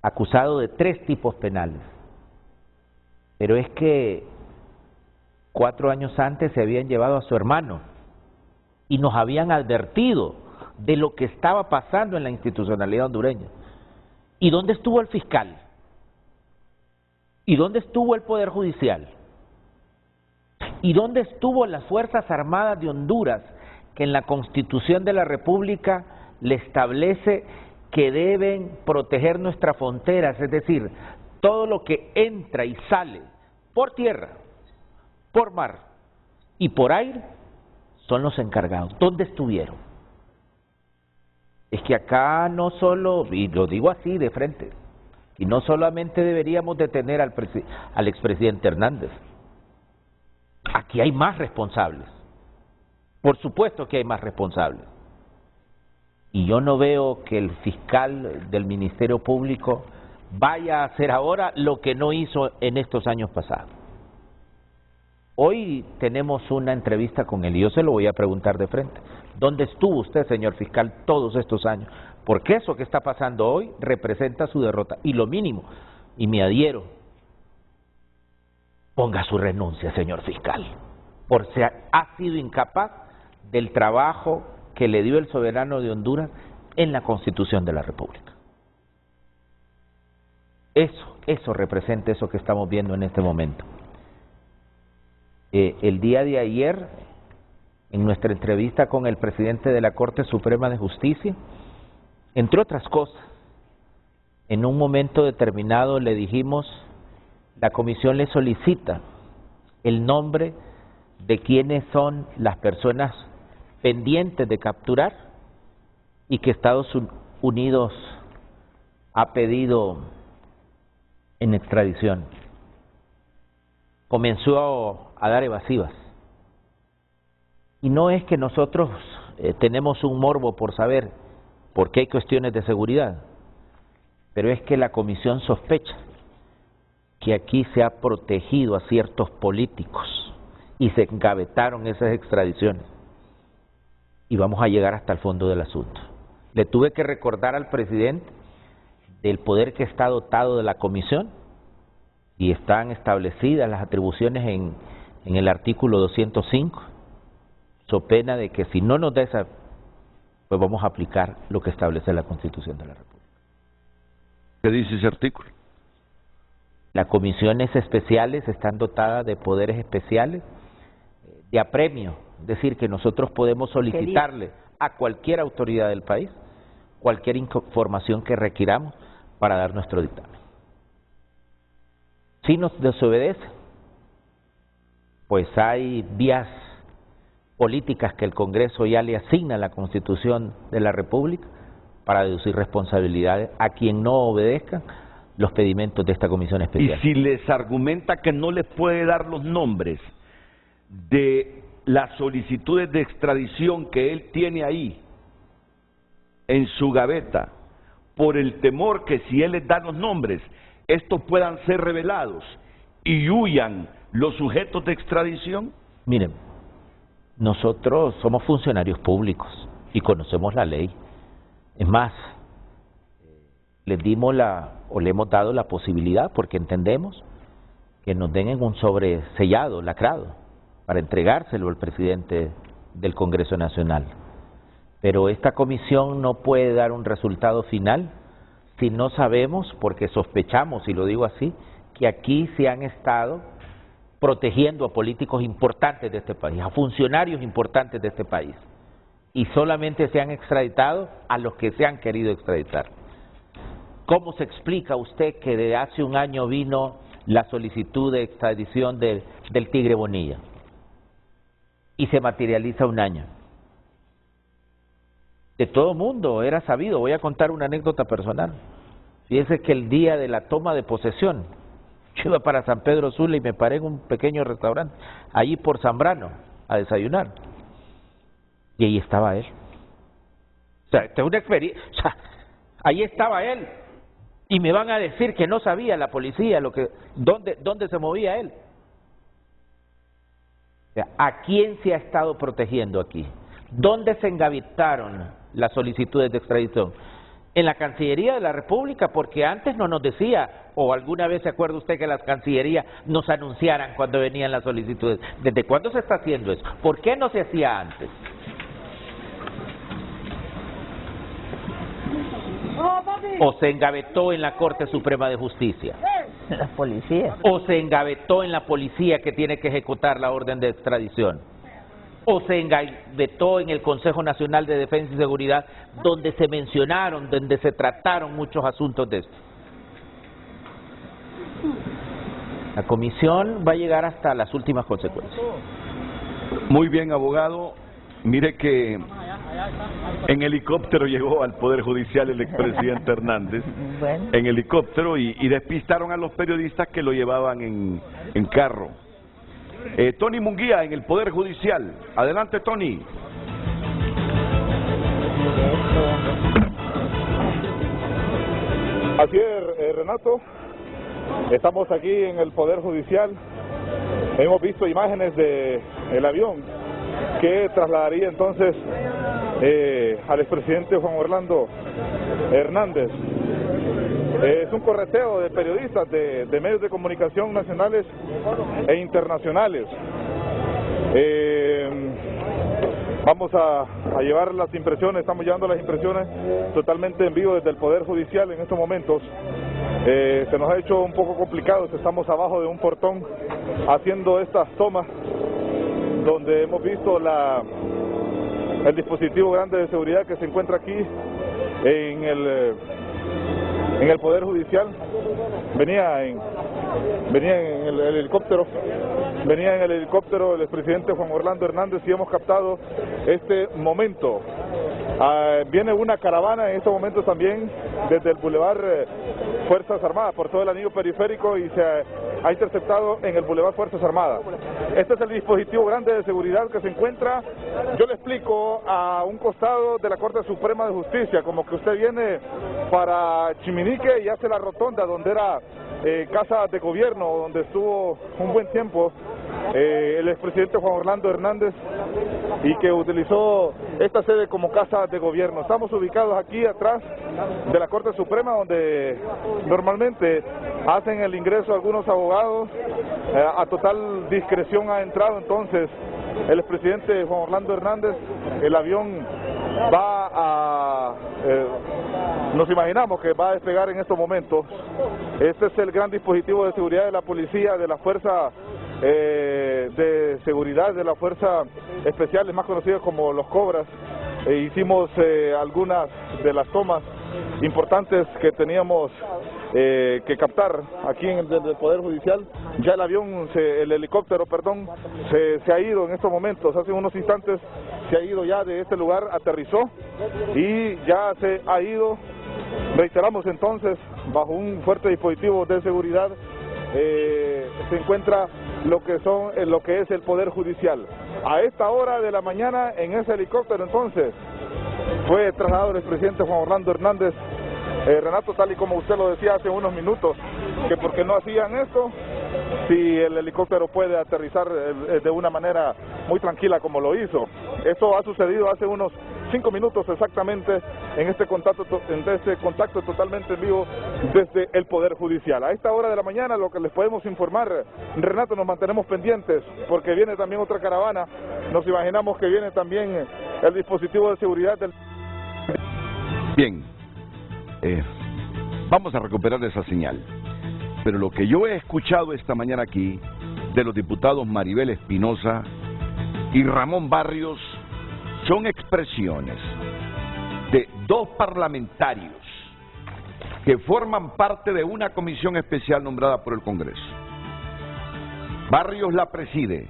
acusado de 3 tipos penales, pero es que 4 años antes se habían llevado a su hermano y nos habían advertido de lo que estaba pasando en la institucionalidad hondureña. ¿Y dónde estuvo el fiscal? ¿Y dónde estuvo el Poder Judicial? ¿Y dónde estuvo las Fuerzas Armadas de Honduras, que en la Constitución de la República le establece que deben proteger nuestras fronteras, es decir, todo lo que entra y sale por tierra, por mar y por aire, son los encargados. ¿Dónde estuvieron? Es que acá no solo, y lo digo así de frente, y no solamente deberíamos detener al expresidente Hernández, aquí hay más responsables. Por supuesto que hay más responsables. Y yo no veo que el fiscal del Ministerio Público vaya a hacer ahora lo que no hizo en estos años pasados. Hoy tenemos una entrevista con él y yo se lo voy a preguntar de frente. ¿Dónde estuvo usted, señor fiscal, todos estos años? Porque eso que está pasando hoy representa su derrota. Y lo mínimo, y me adhiero, ponga su renuncia, señor fiscal, porque ha sido incapaz del trabajo que le dio el soberano de Honduras en la Constitución de la República. Eso representa eso que estamos viendo en este momento. El día de ayer, en nuestra entrevista con el presidente de la Corte Suprema de Justicia, entre otras cosas, en un momento determinado le dijimos, la comisión le solicita el nombre de quiénes son las personas pendientes de capturar y que Estados Unidos ha pedido en extradición. Comenzó a dar evasivas. Y no es que nosotros tenemos un morbo por saber, porque hay cuestiones de seguridad, pero es que la comisión sospecha que aquí se ha protegido a ciertos políticos y se engavetaron esas extradiciones. Y vamos a llegar hasta el fondo del asunto. Le tuve que recordar al presidente del poder que está dotado de la comisión y están establecidas las atribuciones en el artículo 205, so pena de que si no nos da esa, pues vamos a aplicar lo que establece la Constitución de la República. ¿Qué dice ese artículo? Las comisiones especiales están dotadas de poderes especiales de apremio, es decir, que nosotros podemos solicitarle a cualquier autoridad del país cualquier información que requiramos para dar nuestro dictamen. Si nos desobedece, pues hay vías políticas que el Congreso ya le asigna a la Constitución de la República para deducir responsabilidades a quien no obedezca los pedimentos de esta comisión especial. Y si les argumenta que no les puede dar los nombres de las solicitudes de extradición que él tiene ahí en su gaveta, por el temor que si él les da los nombres, estos puedan ser revelados y huyan los sujetos de extradición. Miren, nosotros somos funcionarios públicos y conocemos la ley. Es más, le hemos dado la posibilidad, porque entendemos que nos den en un sobre sellado, lacrado, para entregárselo al presidente del Congreso Nacional. Pero esta comisión no puede dar un resultado final si no sabemos, porque sospechamos, y lo digo así, que aquí se han estado protegiendo a políticos importantes de este país, a funcionarios importantes de este país, y solamente se han extraditado a los que se han querido extraditar. ¿Cómo se explica usted que desde hace un año vino la solicitud de extradición del Tigre Bonilla y se materializa un año? De todo mundo era sabido. Voy a contar una anécdota personal. Fíjese que el día de la toma de posesión, yo iba para San Pedro Sula y me paré en un pequeño restaurante, allí por Zambrano, a desayunar. Y ahí estaba él. O sea, esta es una experiencia. O sea, ahí estaba él. Y me van a decir que no sabía la policía dónde se movía él. O sea, ¿a quién se ha estado protegiendo aquí? ¿Dónde se engavetaron las solicitudes de extradición? En la Cancillería de la República, porque antes no nos decía, o alguna vez se acuerda usted que las Cancillerías nos anunciaran cuando venían las solicitudes. ¿Desde cuándo se está haciendo eso? ¿Por qué no se hacía antes? ¿O se engavetó en la Corte Suprema de Justicia? La policía. ¿O se engavetó en la policía que tiene que ejecutar la orden de extradición? o se engavetó en el Consejo Nacional de Defensa y Seguridad, donde se mencionaron, donde se trataron muchos asuntos de esto. La comisión va a llegar hasta las últimas consecuencias. Muy bien, abogado. Mire que en helicóptero llegó al Poder Judicial el expresidente Hernández, Bueno. en helicóptero, y despistaron a los periodistas que lo llevaban en carro. Tony Munguía en el Poder Judicial. Adelante, Tony. Así es, Renato. Estamos aquí en el Poder Judicial. Hemos visto imágenes del avión que trasladaría entonces al expresidente Juan Orlando Hernández. Es un correteo de periodistas de medios de comunicación nacionales e internacionales. Vamos a llevar las impresiones, estamos llevando las impresiones totalmente en vivo desde el Poder Judicial en estos momentos. Se nos ha hecho un poco complicado, estamos abajo de un portón haciendo estas tomas donde hemos visto el dispositivo grande de seguridad que se encuentra aquí en el Poder Judicial. Venía en el helicóptero el expresidente Juan Orlando Hernández y hemos captado este momento. Viene una caravana en estos momentos también desde el Boulevard Fuerzas Armadas por todo el anillo periférico y se ha interceptado en el Boulevard Fuerzas Armadas. Este es el dispositivo grande de seguridad que se encuentra, yo le explico, a un costado de la Corte Suprema de Justicia, como que usted viene para Chiminique y hace la rotonda donde era casa de gobierno, donde estuvo un buen tiempo el expresidente Juan Orlando Hernández y que utilizó esta sede como casa de gobierno. Estamos ubicados aquí atrás de la Corte Suprema, donde normalmente hacen el ingreso algunos abogados. A total discreción ha entrado entonces el expresidente Juan Orlando Hernández. El avión nos imaginamos que va a despegar en estos momentos. Este es el gran dispositivo de seguridad de la policía, de la fuerza de seguridad, de la fuerza especial, más conocida como los Cobras. Hicimos algunas de las tomas importantes que teníamos que captar aquí en el Poder Judicial. Ya el helicóptero, se ha ido en estos momentos, hace unos instantes se ha ido ya de este lugar, aterrizó y ya se ha ido. Reiteramos entonces, bajo un fuerte dispositivo de seguridad se encuentra lo que es el Poder Judicial. A esta hora de la mañana en ese helicóptero entonces fue trasladado el expresidente Juan Orlando Hernández. Renato, tal y como usted lo decía hace unos minutos, que por qué no hacían esto si el helicóptero puede aterrizar de una manera muy tranquila como lo hizo. Esto ha sucedido hace unos 5 minutos exactamente en este contacto totalmente en vivo desde el Poder Judicial. A esta hora de la mañana lo que les podemos informar, Renato, nos mantenemos pendientes porque viene también otra caravana. Nos imaginamos que viene también el dispositivo de seguridad del... Bien, vamos a recuperar esa señal. Pero lo que yo he escuchado esta mañana aquí de los diputados Maribel Espinosa y Ramón Barrios son expresiones de dos parlamentarios que forman parte de una comisión especial nombrada por el Congreso. Barrios la preside,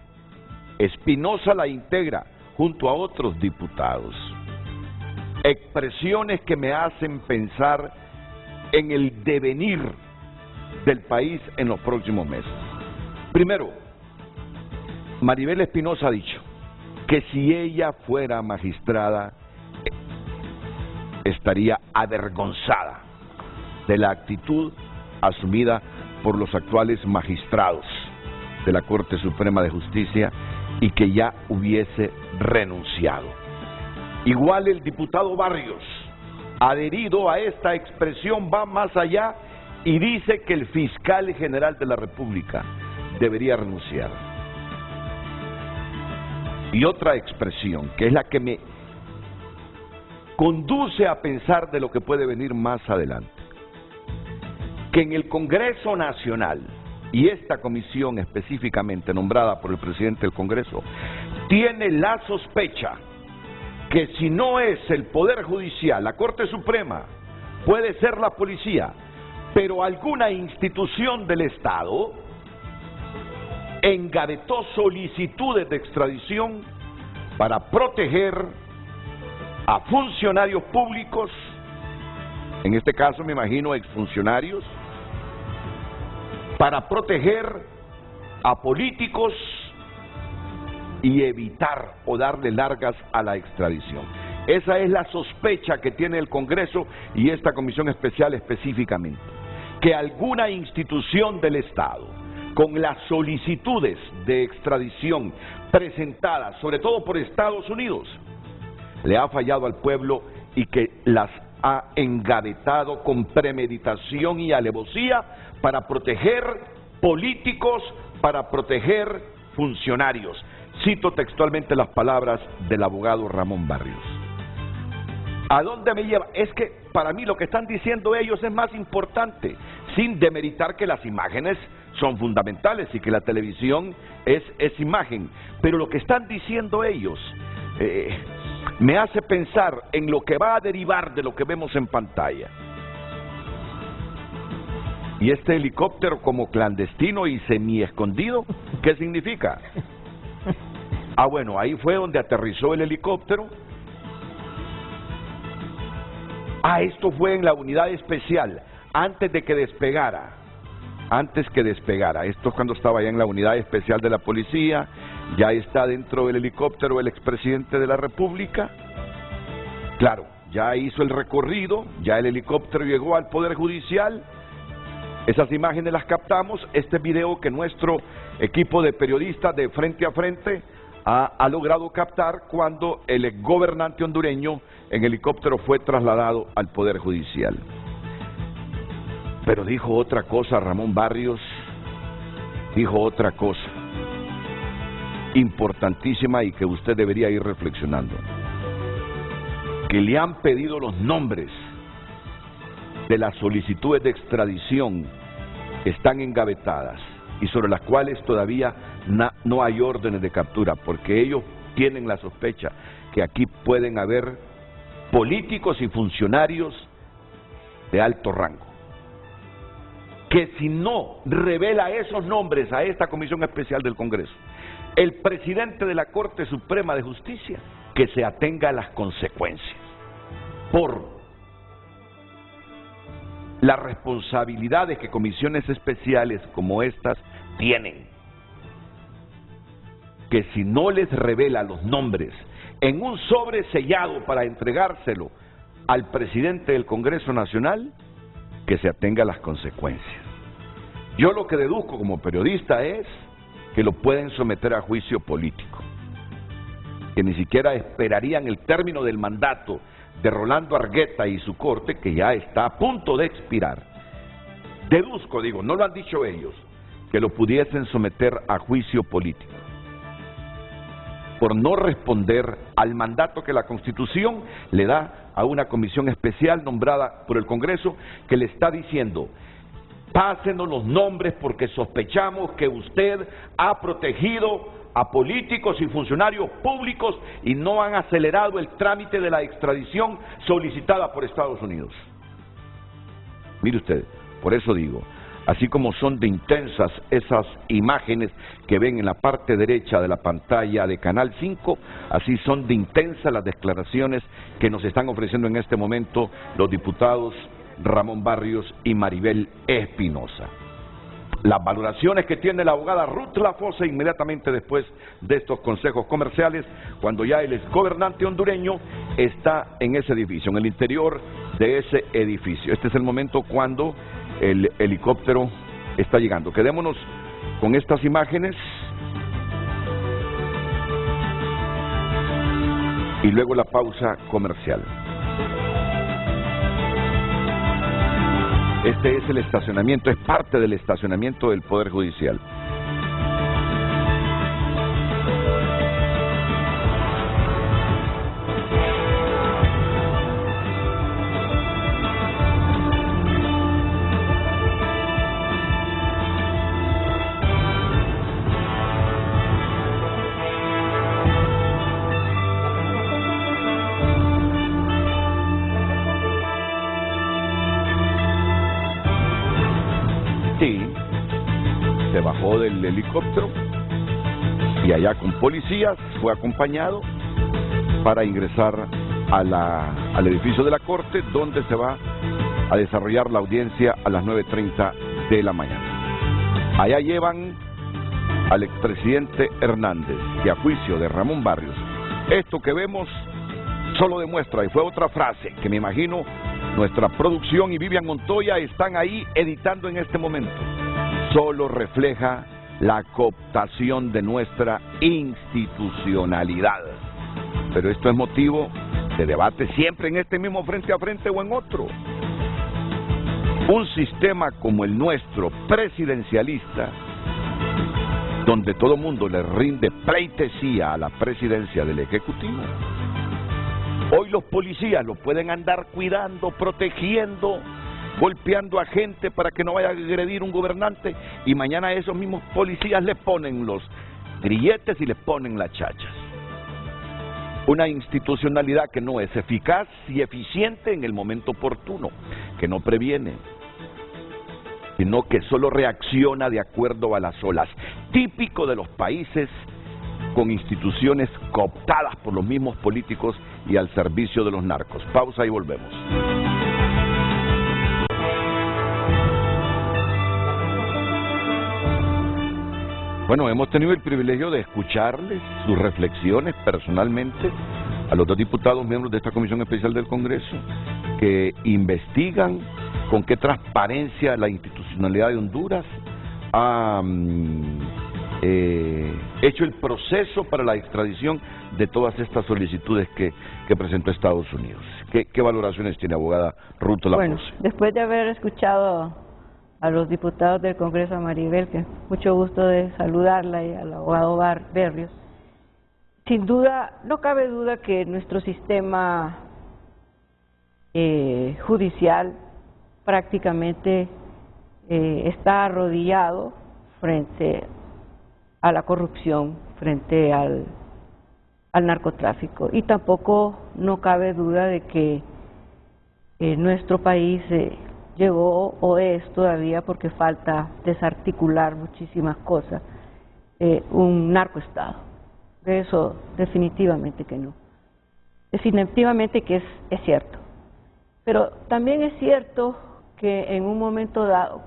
Espinosa la integra junto a otros diputados. Expresiones que me hacen pensar en el devenir del país en los próximos meses. Primero, Maribel Espinosa ha dicho que si ella fuera magistrada estaría avergonzada de la actitud asumida por los actuales magistrados de la Corte Suprema de Justicia y que ya hubiese renunciado. Igual el diputado Barrios, adherido a esta expresión, va más allá y dice que el fiscal general de la República debería renunciar. Y otra expresión, que es la que me conduce a pensar de lo que puede venir más adelante, que en el Congreso Nacional, y esta comisión específicamente nombrada por el presidente del Congreso, tiene la sospecha que si no es el Poder Judicial, la Corte Suprema, puede ser la policía, pero alguna institución del Estado engavetó solicitudes de extradición para proteger a funcionarios públicos, en este caso me imagino exfuncionarios, para proteger a políticos y evitar o darle largas a la extradición. Esa es la sospecha que tiene el Congreso y esta comisión especial específicamente, que alguna institución del Estado, con las solicitudes de extradición presentadas, sobre todo por Estados Unidos, le ha fallado al pueblo y que las ha engavetado con premeditación y alevosía para proteger políticos, para proteger funcionarios. Cito textualmente las palabras del abogado Ramón Barrios. ¿A dónde me lleva? Es que para mí lo que están diciendo ellos es más importante, sin demeritar que las imágenes son fundamentales y que la televisión es imagen. Pero lo que están diciendo ellos me hace pensar en lo que va a derivar de lo que vemos en pantalla. Y este helicóptero como clandestino y semi-escondido, ¿qué significa? Ah, bueno, ahí fue donde aterrizó el helicóptero. Ah, esto fue en la unidad especial, antes de que despegara. Antes que despegara. Esto es cuando estaba ya en la unidad especial de la policía. Ya está dentro del helicóptero el expresidente de la República. Claro, ya hizo el recorrido, ya el helicóptero llegó al Poder Judicial. Esas imágenes las captamos. Este video que nuestro equipo de periodistas de Frente a Frente ha logrado captar cuando el exgobernante hondureño en helicóptero fue trasladado al Poder Judicial. Pero dijo otra cosa Ramón Barrios, dijo otra cosa importantísima y que usted debería ir reflexionando. Que le han pedido los nombres de las solicitudes de extradición que están engavetadas y sobre las cuales todavía no hay órdenes de captura, porque ellos tienen la sospecha que aquí pueden haber políticos y funcionarios de alto rango. Que si no revela esos nombres a esta comisión especial del Congreso, el presidente de la Corte Suprema de Justicia, que se atenga a las consecuencias por las responsabilidades que comisiones especiales como estas tienen. Que si no les revela los nombres en un sobre sellado para entregárselo al presidente del Congreso Nacional, que se atenga a las consecuencias. Yo lo que deduzco como periodista es que lo pueden someter a juicio político, que ni siquiera esperarían el término del mandato de Rolando Argueta y su corte, que ya está a punto de expirar. Deduzco, digo, no lo han dicho ellos, que lo pudiesen someter a juicio político por no responder al mandato que la Constitución le da a una comisión especial nombrada por el Congreso, que le está diciendo: pásenos los nombres porque sospechamos que usted ha protegido a políticos y funcionarios públicos y no han acelerado el trámite de la extradición solicitada por Estados Unidos. Mire usted, por eso digo, así como son de intensas esas imágenes que ven en la parte derecha de la pantalla de Canal 5, así son de intensas las declaraciones que nos están ofreciendo en este momento los diputados Ramón Barrios y Maribel Espinosa. Las valoraciones que tiene la abogada Ruth Lafosse inmediatamente después de estos consejos comerciales, cuando ya el exgobernante hondureño está en ese edificio, en el interior de ese edificio. Este es el momento cuando el helicóptero está llegando. Quedémonos con estas imágenes y luego la pausa comercial. Este es el estacionamiento, es parte del estacionamiento del Poder Judicial. bajó del helicóptero y allá con policías fue acompañado para ingresar al edificio de la Corte, donde se va a desarrollar la audiencia a las 9:30 de la mañana. Allá llevan al expresidente Hernández, que a juicio de Ramón Barrios, esto que vemos solo demuestra, y fue otra frase que me imagino nuestra producción y Vivian Montoya están ahí editando en este momento, solo refleja la cooptación de nuestra institucionalidad. Pero esto es motivo de debate siempre en este mismo frente a frente o en otro. Un sistema como el nuestro, presidencialista, donde todo mundo le rinde pleitesía a la presidencia del Ejecutivo. Hoy los policías lo pueden andar cuidando, protegiendo, golpeando a gente para que no vaya a agredir un gobernante, y mañana esos mismos policías le ponen los grilletes y le ponen las chachas. Una institucionalidad que no es eficaz y eficiente en el momento oportuno, que no previene, sino que solo reacciona de acuerdo a las olas, típico de los países con instituciones cooptadas por los mismos políticos y al servicio de los narcos. Pausa y volvemos. Bueno, hemos tenido el privilegio de escucharles sus reflexiones personalmente a los dos diputados miembros de esta Comisión Especial del Congreso que investigan con qué transparencia la institucionalidad de Honduras ha hecho el proceso para la extradición de todas estas solicitudes que presentó Estados Unidos. ¿Qué valoraciones tiene, abogada Ruth Lapoce? Bueno, después de haber escuchado a los diputados del Congreso, a Maribel, que mucho gusto de saludarla, y al abogado Berrios, sin duda, no cabe duda que nuestro sistema judicial prácticamente está arrodillado frente a la corrupción, frente al narcotráfico, y tampoco no cabe duda de que nuestro país llegó o es todavía, porque falta desarticular muchísimas cosas, un narcoestado. De eso definitivamente que no. Definitivamente que es cierto. Pero también es cierto que en un momento dado,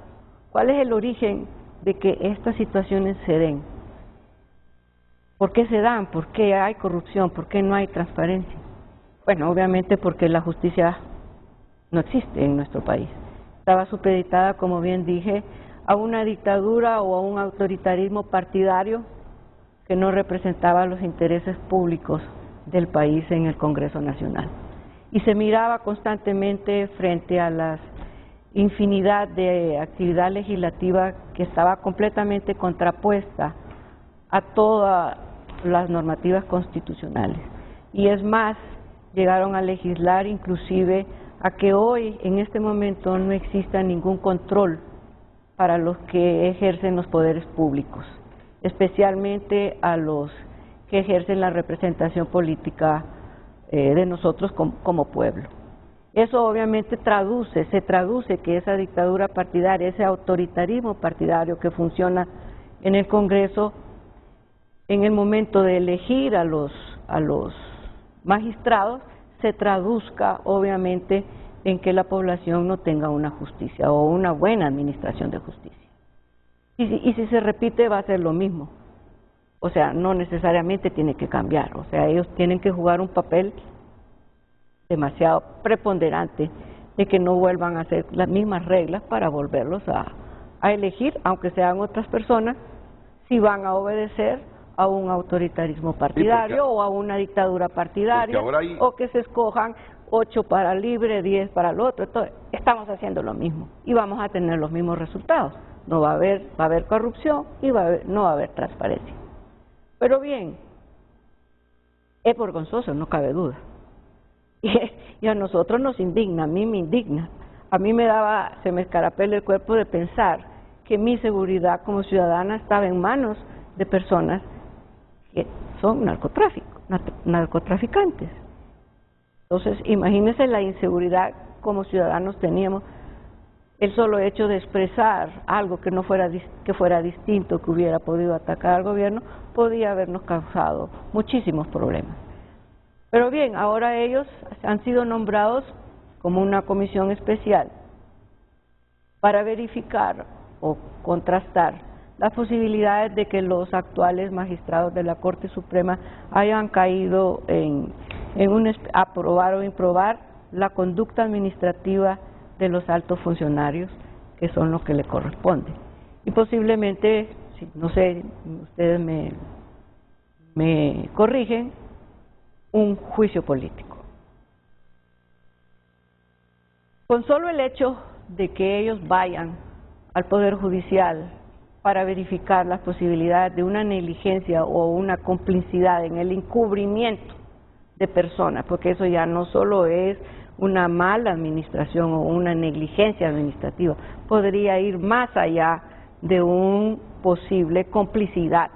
¿cuál es el origen de que estas situaciones se den? ¿Por qué se dan? ¿Por qué hay corrupción? ¿Por qué no hay transparencia? Bueno, obviamente porque la justicia no existe en nuestro país. Estaba supeditada, como bien dije, a una dictadura o a un autoritarismo partidario que no representaba los intereses públicos del país en el Congreso Nacional. Y se miraba constantemente frente a la infinidad de actividad legislativa que estaba completamente contrapuesta a todas las normativas constitucionales. Y es más, llegaron a legislar inclusive a que hoy, en este momento, no exista ningún control para los que ejercen los poderes públicos, especialmente a los que ejercen la representación política de nosotros como pueblo. Eso obviamente se traduce que esa dictadura partidaria, ese autoritarismo partidario que funciona en el Congreso, en el momento de elegir a los magistrados, se traduzca obviamente en que la población no tenga una justicia o una buena administración de justicia. Y si se repite, va a ser lo mismo. O sea, no necesariamente tiene que cambiar. O sea, ellos tienen que jugar un papel demasiado preponderante de que no vuelvan a hacer las mismas reglas para volverlos a elegir, aunque sean otras personas, si van a obedecer a un autoritarismo partidario o a una dictadura partidaria, o que se escojan 8 para el libre, 10 para el otro. Entonces, estamos haciendo lo mismo y vamos a tener los mismos resultados. No va a haber corrupción y no va a haber transparencia. Pero bien, es vergonzoso, no cabe duda. Y a nosotros nos indigna, a mí me indigna. A mí se me escarapela el cuerpo de pensar que mi seguridad como ciudadana estaba en manos de personas que son narcotraficantes. Entonces, imagínense la inseguridad como ciudadanos teníamos. el solo hecho de expresar algo que no fuera distinto, que hubiera podido atacar al gobierno, podía habernos causado muchísimos problemas. Pero bien, ahora ellos han sido nombrados como una comisión especial para verificar o contrastar las posibilidades de que los actuales magistrados de la Corte Suprema hayan caído en aprobar o improbar la conducta administrativa de los altos funcionarios, que son los que le corresponden. Y posiblemente, no sé, ustedes me corrigen, un juicio político. Con solo el hecho de que ellos vayan al Poder Judicial para verificar las posibilidades de una negligencia o una complicidad en el encubrimiento de personas, porque eso ya no solo es una mala administración o una negligencia administrativa, podría ir más allá de un posible complicidad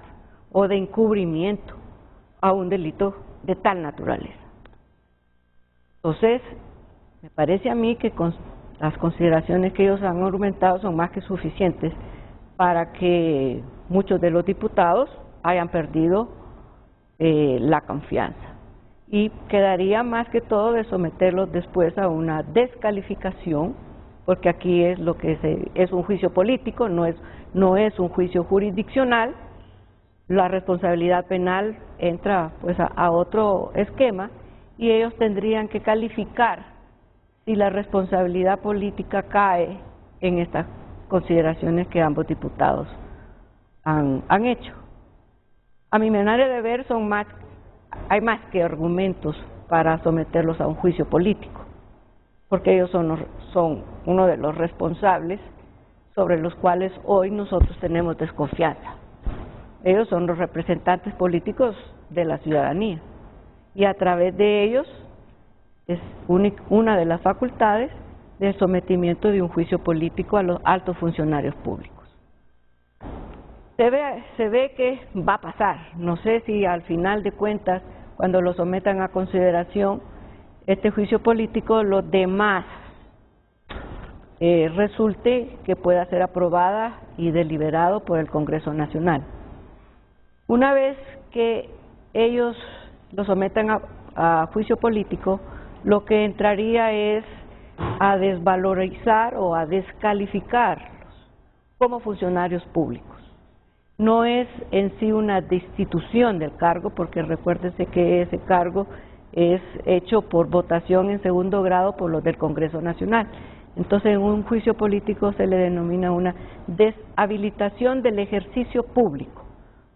o de encubrimiento a un delito de tal naturaleza. Entonces, me parece a mí que con las consideraciones que ellos han argumentado son más que suficientes para que muchos de los diputados hayan perdido la confianza. Y quedaría más que todo de someterlos después a una descalificación, porque aquí es lo que es un juicio político, no es un juicio jurisdiccional. La responsabilidad penal entra pues a otro esquema y ellos tendrían que calificar si la responsabilidad política cae en estas consideraciones que ambos diputados han hecho. A mi manera de ver hay más que argumentos para someterlos a un juicio político, porque ellos son uno de los responsables sobre los cuales hoy nosotros tenemos desconfianza. Ellos son los representantes políticos de la ciudadanía y a través de ellos es una de las facultades del sometimiento de un juicio político a los altos funcionarios públicos. Se ve que va a pasar, no sé si al final de cuentas, cuando lo sometan a consideración este juicio político, los demás resulte que pueda ser aprobada y deliberado por el Congreso Nacional. Una vez que ellos lo sometan a juicio político, lo que entraría es a desvalorizar o a descalificarlos como funcionarios públicos. No es en sí una destitución del cargo, porque recuérdense que ese cargo es hecho por votación en segundo grado por los del Congreso Nacional. Entonces, en un juicio político se le denomina una deshabilitación del ejercicio público.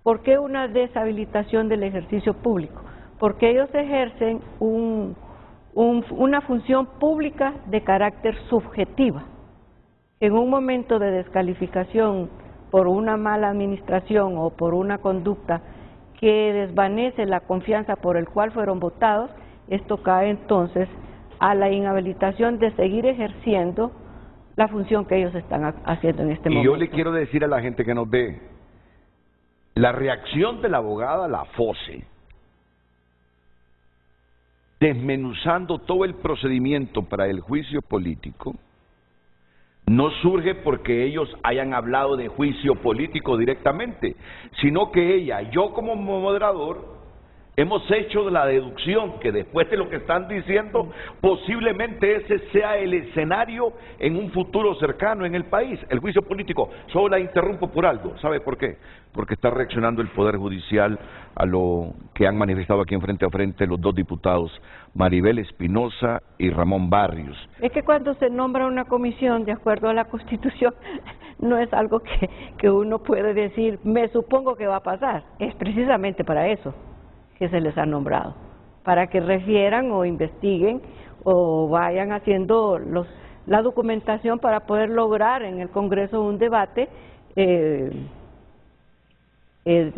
¿Por qué una deshabilitación del ejercicio público? Porque ellos ejercen una función pública de carácter subjetiva. En un momento de descalificación por una mala administración o por una conducta que desvanece la confianza por el cual fueron votados, esto cae entonces a la inhabilitación de seguir ejerciendo la función que ellos están haciendo en este momento. Y yo le quiero decir a la gente que nos ve, la reacción de la abogada Lafose, desmenuzando todo el procedimiento para el juicio político, no surge porque ellos hayan hablado de juicio político directamente, sino que yo como moderador, hemos hecho la deducción que después de lo que están diciendo, posiblemente ese sea el escenario en un futuro cercano en el país, el juicio político. Solo la interrumpo por algo, ¿sabe por qué? Porque está reaccionando el Poder Judicial a lo que han manifestado aquí en Frente a Frente los dos diputados, Maribel Espinosa y Ramón Barrios. Es que cuando se nombra una comisión de acuerdo a la Constitución, no es algo que uno puede decir, me supongo que va a pasar, es precisamente para eso que se les ha nombrado, para que refieran o investiguen o vayan haciendo la documentación para poder lograr en el Congreso un debate de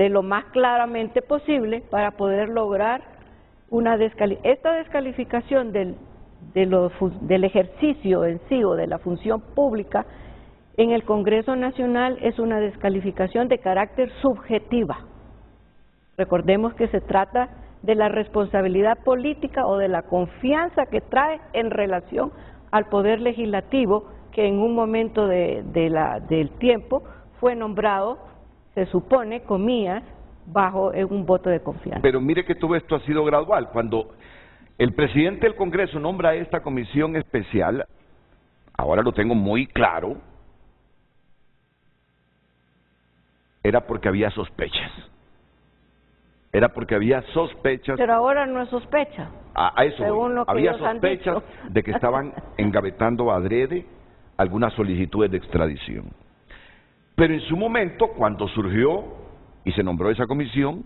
lo más claramente posible para poder lograr esta descalificación del ejercicio en sí o de la función pública en el Congreso Nacional es una descalificación de carácter subjetiva. Recordemos que se trata de la responsabilidad política o de la confianza que trae en relación al Poder Legislativo que en un momento del tiempo fue nombrado, se supone, comillas, bajo un voto de confianza. Pero mire que todo esto ha sido gradual. Cuando el presidente del Congreso nombra esta comisión especial, ahora lo tengo muy claro, era porque había sospechas. Era porque había sospechas. Pero ahora no es sospecha. A eso según lo que había ellos han sospechas dicho. de que estaban engavetando adrede algunas solicitudes de extradición. Pero en su momento, cuando surgió y se nombró esa comisión,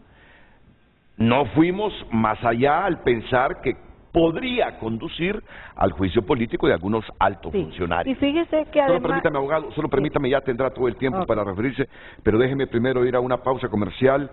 no fuimos más allá al pensar que podría conducir al juicio político de algunos altos funcionarios. Y fíjese que además... Solo permítame, abogado, solo permítame, ya tendrá todo el tiempo para referirse, pero déjeme primero ir a una pausa comercial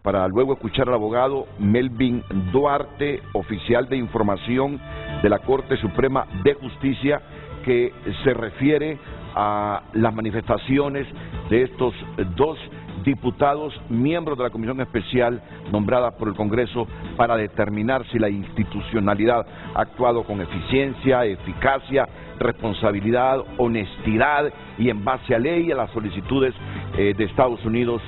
para luego escuchar al abogado Melvin Duarte, oficial de información de la Corte Suprema de Justicia, que se refiere a las manifestaciones de estos dos diputados, miembros de la Comisión Especial nombrada por el Congreso para determinar si la institucionalidad ha actuado con eficiencia, eficacia, responsabilidad, honestidad y en base a ley y a las solicitudes de Estados Unidos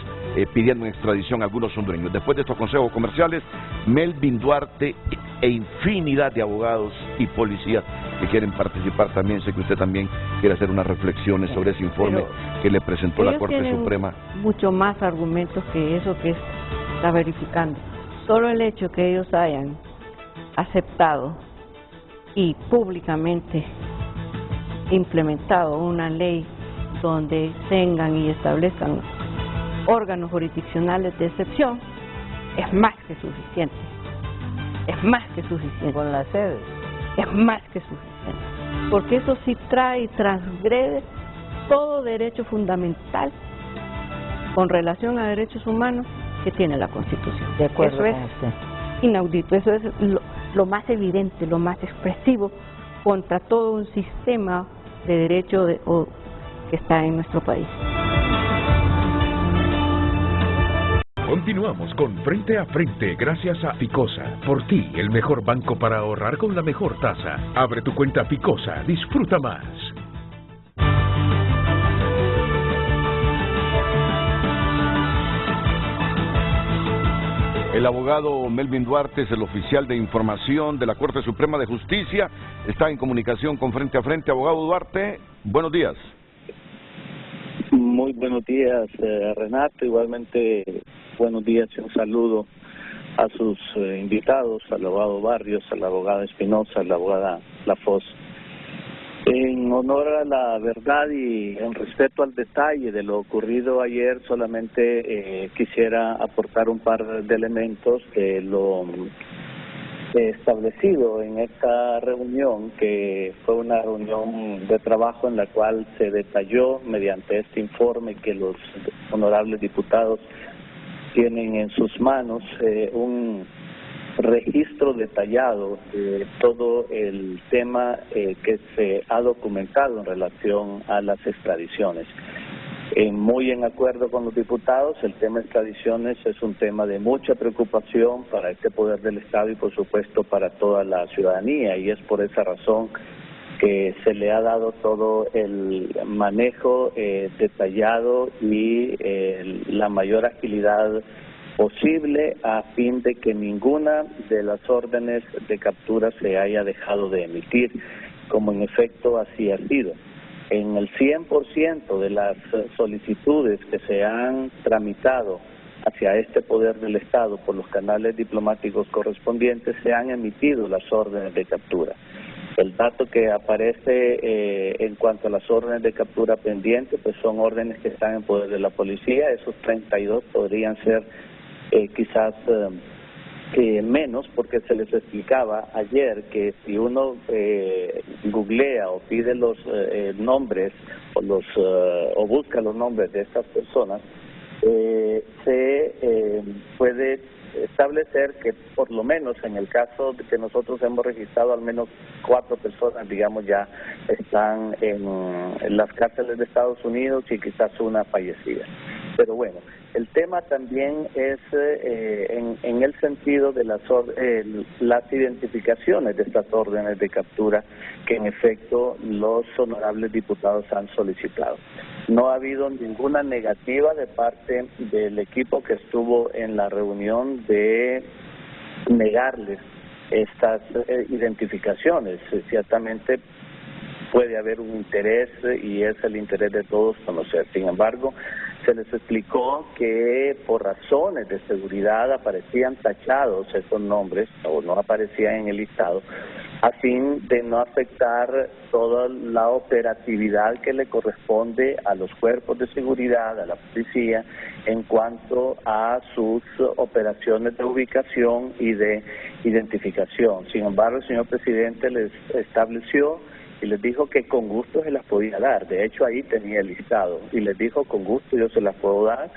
pidiendo extradición a algunos hondureños. Después de estos consejos comerciales, Melvin Duarte e infinidad de abogados y policías que quieren participar también. Sé que usted también quiere hacer unas reflexiones sobre ese informe que le presentó la Corte Suprema. Mucho más argumentos que eso que está verificando. Solo el hecho que ellos hayan aceptado y públicamente implementado una ley donde tengan y establezcan órganos jurisdiccionales de excepción es más que suficiente. Es más que suficiente. Con la sede. Es más que suficiente. Porque eso sí trae y transgrede todo derecho fundamental con relación a derechos humanos que tiene la Constitución. De acuerdo eso es con usted. Inaudito, eso es lo más evidente, lo más expresivo contra todo un sistema de derecho que está en nuestro país. Continuamos con Frente a Frente gracias a Ficosa. Por ti, el mejor banco para ahorrar con la mejor tasa. Abre tu cuenta Ficosa, disfruta más. El abogado Melvin Duarte es el oficial de información de la Corte Suprema de Justicia. Está en comunicación con Frente a Frente. Abogado Duarte, buenos días. Muy buenos días, Renato. Igualmente, buenos días y un saludo a sus invitados, al abogado Barrios, a la abogada Espinosa, a la abogada Lafoz. En honor a la verdad y en respeto al detalle de lo ocurrido ayer, solamente quisiera aportar un par de elementos de lo establecido en esta reunión, que fue una reunión de trabajo en la cual se detalló mediante este informe que los honorables diputados tienen en sus manos un registro detallado de todo el tema que se ha documentado en relación a las extradiciones. Muy en acuerdo con los diputados, el tema de extradiciones es un tema de mucha preocupación para este poder del Estado y por supuesto para toda la ciudadanía, y es por esa razón que se le ha dado todo el manejo detallado y la mayor agilidad posible a fin de que ninguna de las órdenes de captura se haya dejado de emitir, como en efecto así ha sido. En el 100% de las solicitudes que se han tramitado hacia este poder del Estado por los canales diplomáticos correspondientes se han emitido las órdenes de captura. El dato que aparece en cuanto a las órdenes de captura pendientes, pues son órdenes que están en poder de la policía. Esos 32 podrían ser quizás menos, porque se les explicaba ayer que si uno googlea o pide los nombres o busca los nombres de estas personas, se puede establecer que por lo menos en el caso de que nosotros hemos registrado, al menos 4 personas, digamos, ya están en las cárceles de Estados Unidos y quizás una fallecida. Pero bueno, el tema también es en el sentido de las identificaciones de estas órdenes de captura que en efecto los honorables diputados han solicitado. No ha habido ninguna negativa de parte del equipo que estuvo en la reunión de negarles estas identificaciones. Ciertamente puede haber un interés y es el interés de todos conocer. Sin embargo, se les explicó que por razones de seguridad aparecían tachados esos nombres o no aparecían en el listado a fin de no afectar toda la operatividad que le corresponde a los cuerpos de seguridad, a la policía, en cuanto a sus operaciones de ubicación y de identificación. Sin embargo, el señor presidente les estableció y les dijo que con gusto se las podía dar. De hecho, ahí tenía el listado y les dijo con gusto yo se las puedo dar.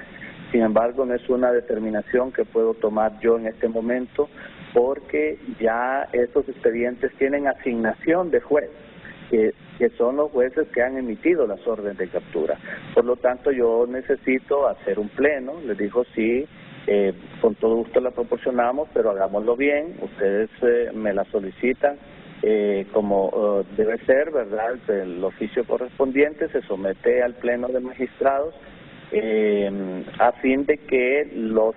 Sin embargo, no es una determinación que puedo tomar yo en este momento porque ya estos expedientes tienen asignación de juez, que son los jueces que han emitido las órdenes de captura. Por lo tanto, yo necesito hacer un pleno. Les dijo sí, con todo gusto la proporcionamos, pero hagámoslo bien. Ustedes me la solicitan. Como debe ser, ¿verdad? El oficio correspondiente se somete al Pleno de Magistrados a fin de que los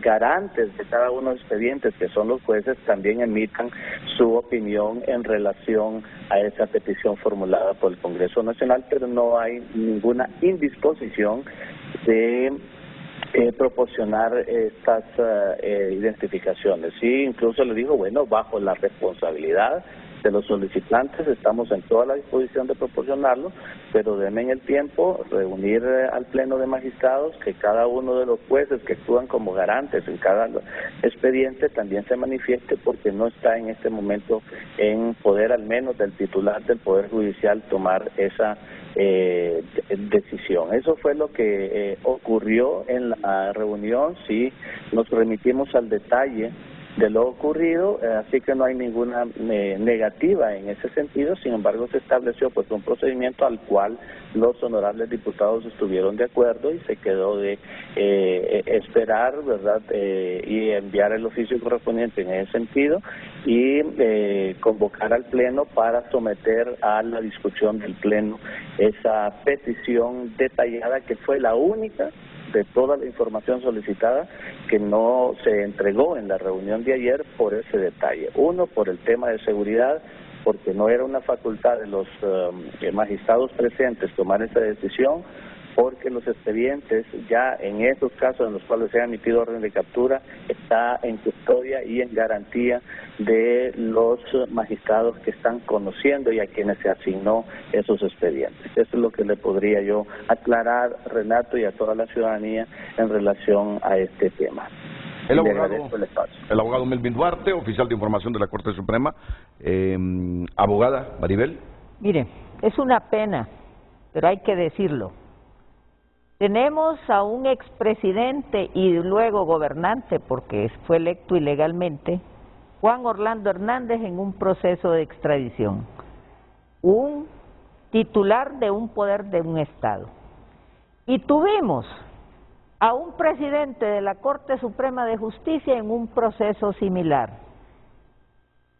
garantes de cada uno de los expedientes, que son los jueces, también emitan su opinión en relación a esa petición formulada por el Congreso Nacional, pero no hay ninguna indisposición de proporcionar estas identificaciones. Sí, incluso le dijo, bueno, bajo la responsabilidad de los solicitantes, estamos en toda la disposición de proporcionarlo, pero denme en el tiempo, reunir al Pleno de Magistrados, que cada uno de los jueces que actúan como garantes en cada expediente también se manifieste, porque no está en este momento en poder, al menos del titular del Poder Judicial, tomar esa decisión. Eso fue lo que ocurrió en la reunión. Sí, nos remitimos al detalle de lo ocurrido, así que no hay ninguna negativa en ese sentido. Sin embargo, se estableció pues un procedimiento al cual los honorables diputados estuvieron de acuerdo y se quedó de esperar, ¿verdad? Y enviar el oficio correspondiente en ese sentido y convocar al Pleno para someter a la discusión del Pleno esa petición detallada, que fue la única de toda la información solicitada que no se entregó en la reunión de ayer por ese detalle. Uno, por el tema de seguridad, porque no era una facultad de los magistrados presentes tomar esa decisión, porque los expedientes ya en esos casos en los cuales se ha emitido orden de captura está en custodia y en garantía de los magistrados que están conociendo y a quienes se asignó esos expedientes. Eso es lo que le podría yo aclarar, Renato, y a toda la ciudadanía en relación a este tema. El abogado Melvin Duarte, oficial de información de la Corte Suprema. Abogada Maribel. Mire, es una pena, pero hay que decirlo. Tenemos a un expresidente y luego gobernante, porque fue electo ilegalmente, Juan Orlando Hernández, en un proceso de extradición. Un titular de un poder de un Estado. Y tuvimos a un presidente de la Corte Suprema de Justicia en un proceso similar,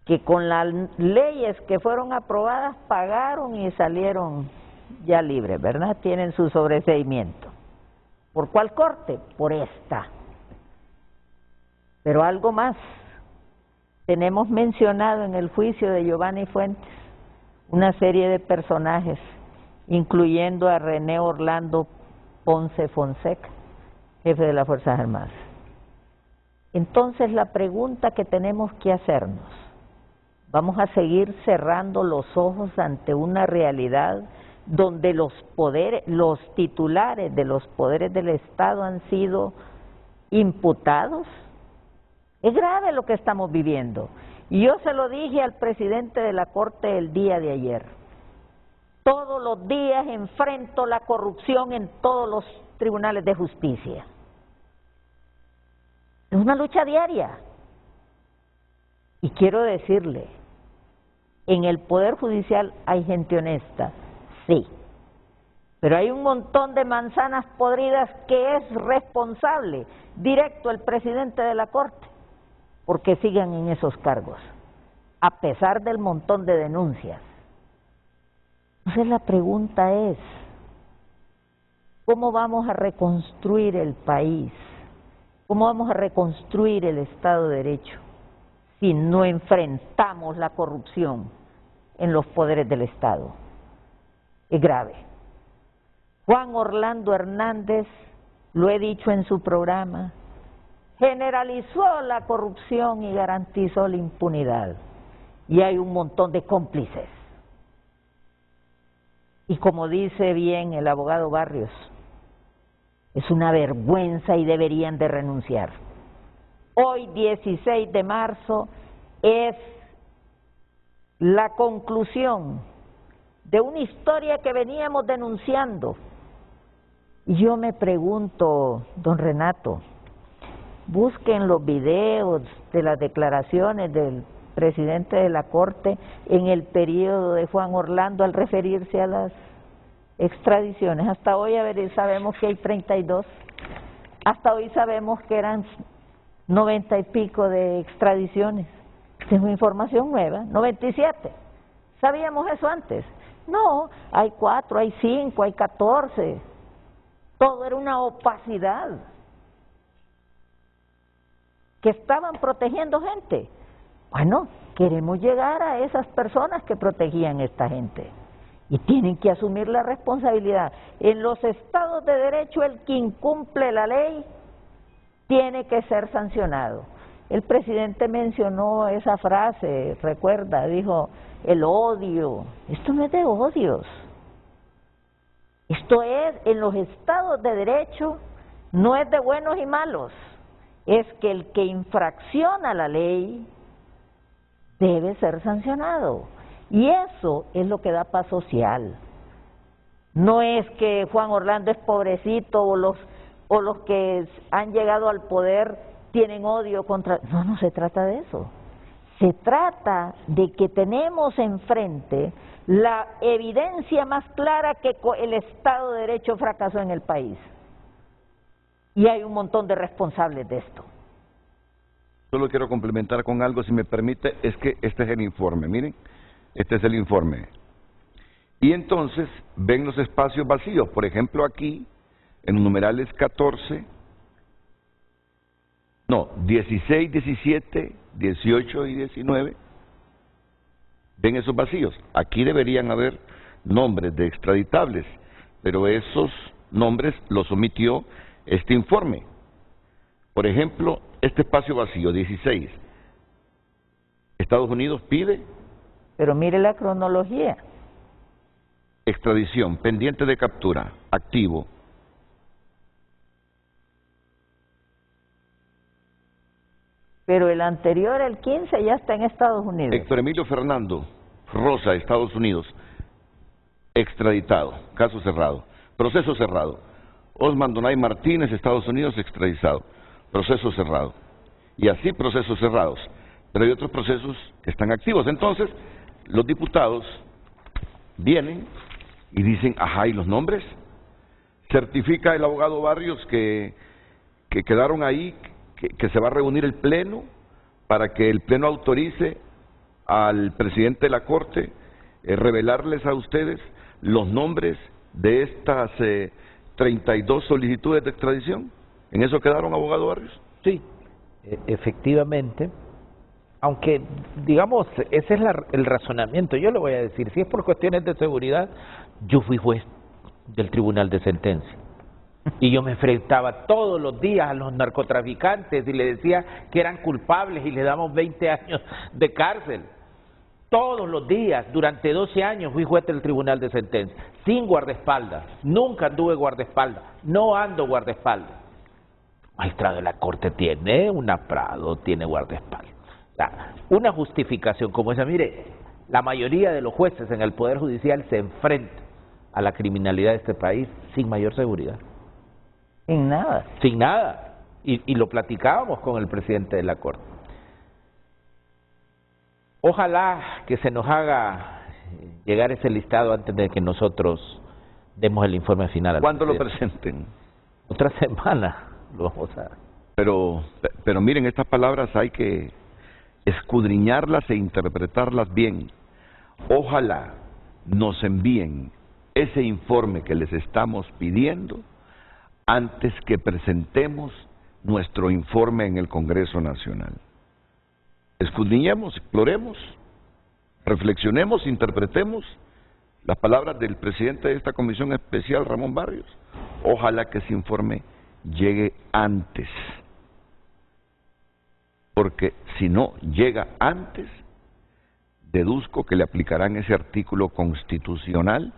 que con las leyes que fueron aprobadas pagaron y salieron ya libres, ¿verdad? Tienen su sobreseimiento. ¿Por cuál corte? Por esta. Pero algo más. Tenemos mencionado en el juicio de Giovanni Fuentes una serie de personajes, incluyendo a René Orlando Ponce Fonseca, jefe de las Fuerzas Armadas. Entonces la pregunta que tenemos que hacernos, ¿vamos a seguir cerrando los ojos ante una realidad donde los poderes, los titulares de los poderes del Estado han sido imputados? Es grave lo que estamos viviendo. Y yo se lo dije al presidente de la Corte el día de ayer. Todos los días enfrento la corrupción en todos los tribunales de justicia. Es una lucha diaria. Y quiero decirle, en el Poder Judicial hay gente honesta, sí, Pero hay un montón de manzanas podridas que es responsable directo el presidente de la Corte porque sigan en esos cargos, a pesar del montón de denuncias. Entonces la pregunta es, ¿cómo vamos a reconstruir el país? ¿Cómo vamos a reconstruir el Estado de Derecho si no enfrentamos la corrupción en los poderes del Estado? Es grave. Juan Orlando Hernández, lo he dicho en su programa, generalizó la corrupción y garantizó la impunidad. Y hay un montón de cómplices. Y como dice bien el abogado Barrios, es una vergüenza y deberían de renunciar. Hoy, 16 de marzo, es la conclusión de una historia que veníamos denunciando. Y yo me pregunto, don Renato, busquen los videos de las declaraciones del presidente de la Corte en el periodo de Juan Orlando al referirse a las extradiciones. Hasta hoy sabemos que hay 32, hasta hoy sabemos que eran 90 y pico de extradiciones. Tengo información nueva, 97. ¿Sabíamos eso antes? No, hay 4, hay 5, hay 14. Todo era una opacidad. Que estaban protegiendo gente. Bueno, queremos llegar a esas personas que protegían a esta gente. Y tienen que asumir la responsabilidad. En los estados de derecho, el que incumple la ley tiene que ser sancionado. El presidente mencionó esa frase, recuerda, dijo, el odio. Esto no es de odios. Esto es, en los estados de derecho, no es de buenos y malos. Es que el que infracciona la ley debe ser sancionado. Y eso es lo que da paz social. No es que Juan Orlando es pobrecito o los que han llegado al poder tienen odio contra... No, no se trata de eso. Se trata de que tenemos enfrente la evidencia más clara que el Estado de Derecho fracasó en el país. Y hay un montón de responsables de esto. Solo quiero complementar con algo, si me permite, es que este es el informe, miren, este es el informe. Y entonces ven los espacios vacíos, por ejemplo aquí, en numerales 16, 17, 18 y 19, ven esos vacíos. Aquí deberían haber nombres de extraditables, pero esos nombres los omitió este informe. Por ejemplo, este espacio vacío, 16, Estados Unidos pide... Pero mire la cronología. Extradición, pendiente de captura, activo. Pero el anterior, el 15, ya está en Estados Unidos. Héctor Emilio Fernando Rosa, Estados Unidos, extraditado, caso cerrado, proceso cerrado. Osman Donay Martínez, Estados Unidos, extraditado, proceso cerrado. Y así procesos cerrados. Pero hay otros procesos que están activos. Entonces, los diputados vienen y dicen, ajá, ¿y los nombres? Certifica el abogado Barrios que quedaron ahí, que se va a reunir el Pleno para que el Pleno autorice al presidente de la Corte revelarles a ustedes los nombres de estas 32 solicitudes de extradición. ¿En eso quedaron, abogado Barrios? Sí, efectivamente. Aunque, digamos, ese es el razonamiento. Yo le voy a decir, si es por cuestiones de seguridad, yo fui juez del Tribunal de Sentencia. Y yo me enfrentaba todos los días a los narcotraficantes y le decía que eran culpables y le damos 20 años de cárcel. Todos los días, durante 12 años fui juez del Tribunal de Sentencia, sin guardaespaldas. Nunca anduve guardaespaldas, no ando guardaespaldas. Magistrado de la Corte tiene una Prado, tiene guardaespaldas. O sea, una justificación como esa, mire, la mayoría de los jueces en el Poder Judicial se enfrentan a la criminalidad de este país sin mayor seguridad. Sin nada. Sin nada. Y lo platicábamos con el presidente de la Corte. Ojalá que se nos haga llegar ese listado antes de que nosotros demos el informe final al ¿Cuándo lo presidente. presenten? Otra semana lo vamos a... Pero miren, estas palabras hay que escudriñarlas e interpretarlas bien. Ojalá nos envíen ese informe que les estamos pidiendo antes que presentemos nuestro informe en el Congreso Nacional. Escudriñemos, exploremos, reflexionemos, interpretemos las palabras del presidente de esta comisión especial, Ramón Barrios. Ojalá que ese informe llegue antes, porque si no llega antes, deduzco que le aplicarán ese artículo constitucional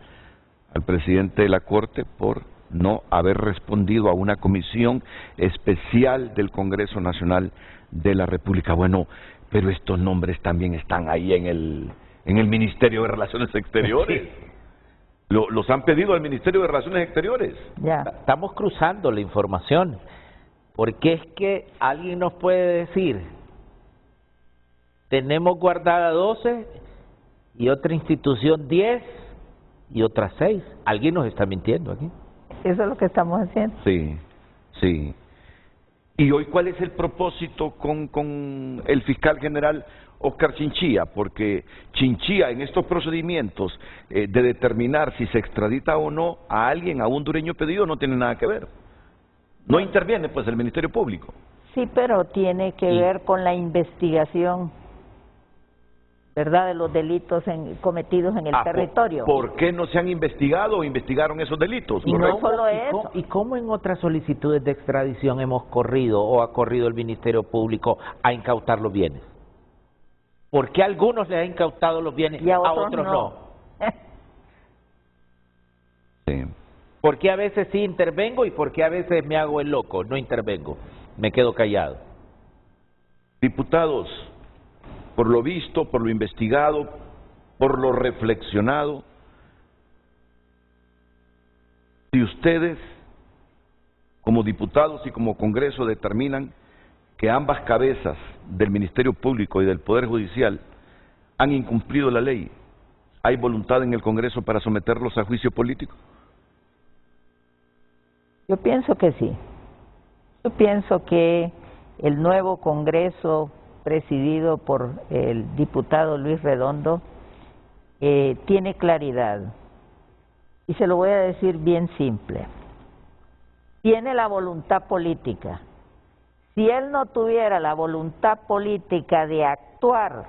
al presidente de la Corte por no haber respondido a una comisión especial del Congreso Nacional de la República. Bueno, pero estos nombres también están ahí en el Ministerio de Relaciones Exteriores. Los han pedido al Ministerio de Relaciones Exteriores. Ya. Estamos cruzando la información, porque es que alguien nos puede decir, tenemos guardada 12 y otra institución 10 y otras 6. Alguien nos está mintiendo aquí. Eso es lo que estamos haciendo. Sí, sí. ¿Y hoy cuál es el propósito con el fiscal general Oscar Chinchilla? Porque Chinchilla en estos procedimientos de determinar si se extradita o no a alguien, a un hondureño pedido, no tiene nada que ver. No interviene pues el Ministerio Público. Sí, pero tiene que ver con la investigación, ¿verdad?, de los delitos cometidos en el territorio. ¿Por qué no se han investigado o investigaron esos delitos? Y no solo eso. ¿Y cómo en otras solicitudes de extradición hemos corrido o ha corrido el Ministerio Público a incautar los bienes? ¿Por qué a algunos les ha incautado los bienes y a otros no? Sí. ¿Por qué a veces sí intervengo y por qué a veces me hago el loco? No intervengo, me quedo callado. Diputados, por lo visto, por lo investigado, por lo reflexionado, si ustedes, como diputados y como Congreso, determinan que ambas cabezas del Ministerio Público y del Poder Judicial han incumplido la ley, ¿hay voluntad en el Congreso para someterlos a juicio político? Yo pienso que sí. Yo pienso que el nuevo Congreso, presidido por el diputado Luis Redondo, tiene claridad. Y se lo voy a decir bien simple. Tiene la voluntad política. Si él no tuviera la voluntad política de actuar,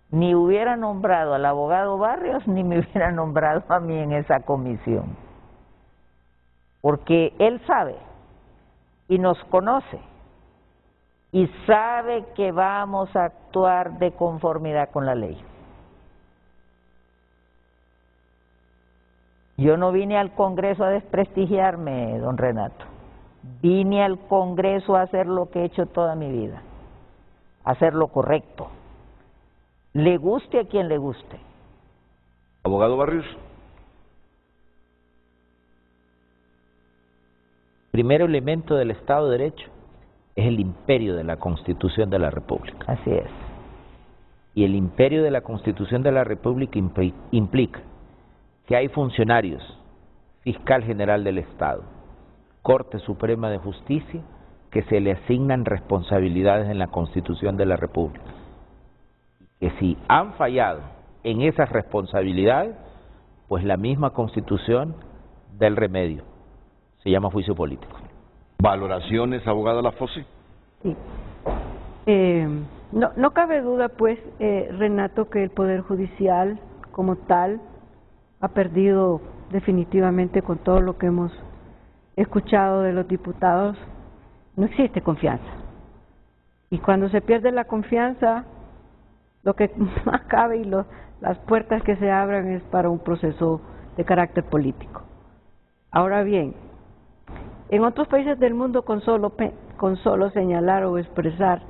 ni hubiera nombrado al abogado Barrios, ni me hubiera nombrado a mí en esa comisión. Porque él sabe y nos conoce y sabe que vamos a actuar de conformidad con la ley. Yo no vine al Congreso a desprestigiarme, don Renato. Vine al Congreso a hacer lo que he hecho toda mi vida, a hacer lo correcto, le guste a quien le guste. Abogado Barrios. Primer elemento del Estado de Derecho es el imperio de la Constitución de la República. Así es. Y el imperio de la Constitución de la República implica que hay funcionarios, Fiscal General del Estado, Corte Suprema de Justicia, que se le asignan responsabilidades en la Constitución de la República. Que si han fallado en esas responsabilidades, pues la misma Constitución da el remedio. Se llama juicio político. ¿Valoraciones, abogada Lafosse? Sí. No cabe duda, pues, Renato, que el Poder Judicial como tal ha perdido definitivamente, con todo lo que hemos escuchado de los diputados. No existe confianza. Y cuando se pierde la confianza, lo que más cabe y las puertas que se abran es para un proceso de carácter político. Ahora bien, en otros países del mundo, con solo señalar o expresar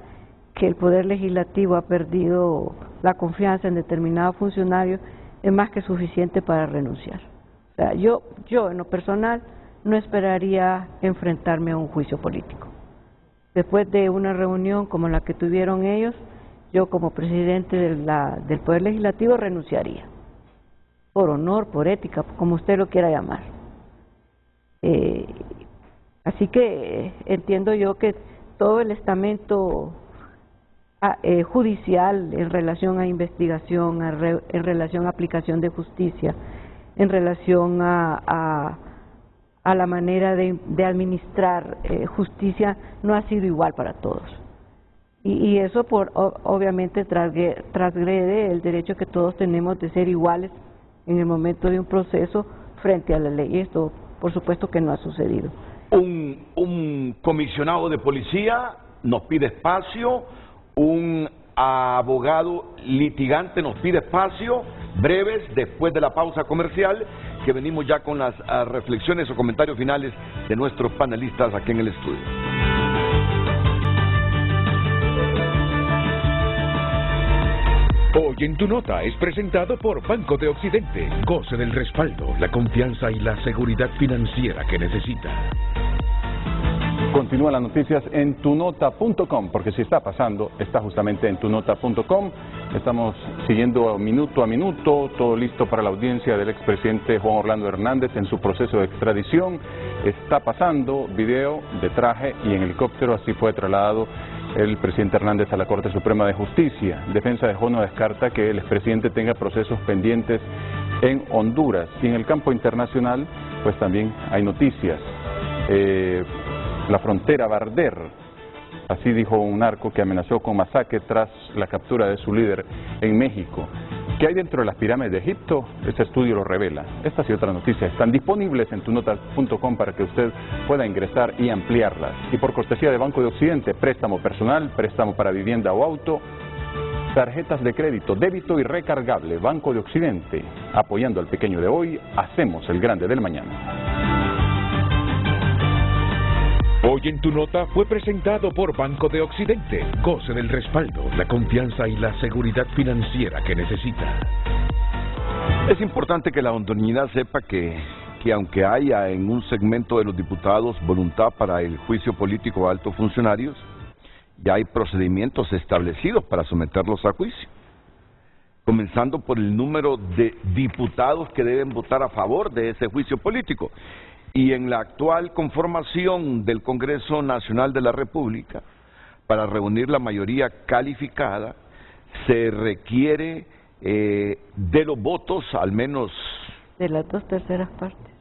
que el Poder Legislativo ha perdido la confianza en determinado funcionario es más que suficiente para renunciar. O sea, yo en lo personal no esperaría enfrentarme a un juicio político. Después de una reunión como la que tuvieron ellos, yo como presidente del Poder Legislativo renunciaría. por honor, por ética, como usted lo quiera llamar. Así que entiendo yo que todo el estamento judicial en relación a investigación, en relación a aplicación de justicia, en relación a la manera de administrar justicia, no ha sido igual para todos. Y eso obviamente transgrede el derecho que todos tenemos de ser iguales en el momento de un proceso frente a la ley. Y esto, por supuesto, que no ha sucedido. Un comisionado de policía nos pide espacio, un abogado litigante nos pide espacio, breves, después de la pausa comercial, que venimos ya con las reflexiones o comentarios finales de nuestros panelistas aquí en el estudio. Hoy en Tu Nota es presentado por Banco de Occidente. Goce del respaldo, la confianza y la seguridad financiera que necesita. Continúan las noticias en tunota.com, porque si está pasando, está justamente en tunota.com. Estamos siguiendo minuto a minuto, todo listo para la audiencia del expresidente Juan Orlando Hernández en su proceso de extradición. Está pasando video de traje y en helicóptero, así fue trasladado el presidente Hernández a la Corte Suprema de Justicia. Defensa de Jó no descarta que el expresidente tenga procesos pendientes en Honduras. Y en el campo internacional, pues también hay noticias. La frontera va a arder, así dijo un narco que amenazó con masacre tras la captura de su líder en México. ¿Qué hay dentro de las pirámides de Egipto? Este estudio lo revela. Estas y otras noticias están disponibles en tunota.com para que usted pueda ingresar y ampliarlas. Y por cortesía de Banco de Occidente, préstamo personal, préstamo para vivienda o auto, tarjetas de crédito, débito y recargable. Banco de Occidente, apoyando al pequeño de hoy, hacemos el grande del mañana. Hoy en Tu Nota fue presentado por Banco de Occidente. Goce del respaldo, la confianza y la seguridad financiera que necesita. Es importante que la hondureñidad sepa que aunque haya en un segmento de los diputados voluntad para el juicio político a altos funcionarios, ya hay procedimientos establecidos para someterlos a juicio. Comenzando por el número de diputados que deben votar a favor de ese juicio político. Y en la actual conformación del Congreso Nacional de la República, para reunir la mayoría calificada, se requiere de los votos, al menos... De las 2/3 partes.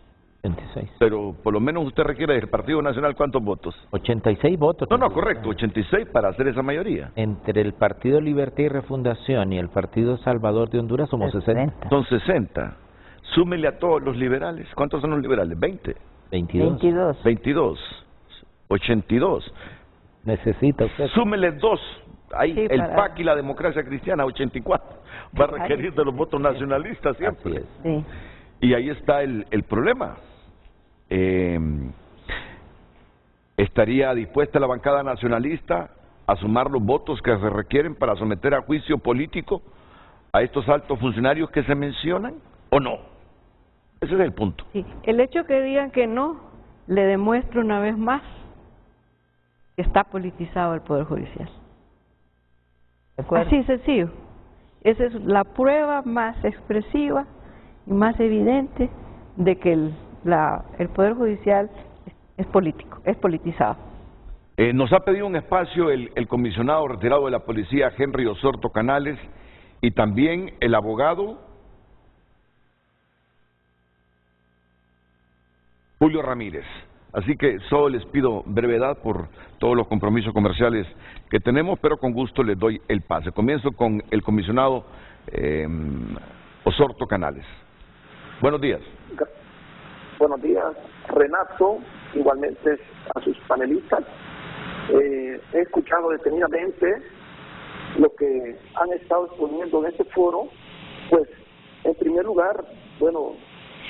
26. Pero por lo menos usted requiere del Partido Nacional, ¿cuántos votos? 86 votos. No, correcto, 86 para hacer esa mayoría. Entre el Partido Libertad y Refundación y el Partido Salvador de Honduras somos 60. Son 60. Súmele a todos los liberales. ¿Cuántos son los liberales? 20. 22. 22. 82. Necesita usted. Súmele 2. Ahí Sí, el PAC y la democracia cristiana, 84. Va a requerir de los votos nacionalistas siempre. Así es. Sí. Y ahí está el problema. ¿Estaría dispuesta la bancada nacionalista a sumar los votos que se requieren para someter a juicio político a estos altos funcionarios que se mencionan o no? Ese es el punto. Sí. El hecho que digan que no le demuestra una vez más que está politizado el Poder Judicial. Así sencillo. Esa es la prueba más expresiva y más evidente de que el Poder Judicial es político, es politizado. Nos ha pedido un espacio el comisionado retirado de la policía Henry Osorto Canales y también el abogado Julio Ramírez. Así que solo les pido brevedad por todos los compromisos comerciales que tenemos, pero con gusto les doy el pase. Comienzo con el comisionado Osorto Canales. Buenos días. Buenos días, Renato, igualmente a sus panelistas. He escuchado detenidamente lo que han estado exponiendo en este foro. Pues, en primer lugar, bueno,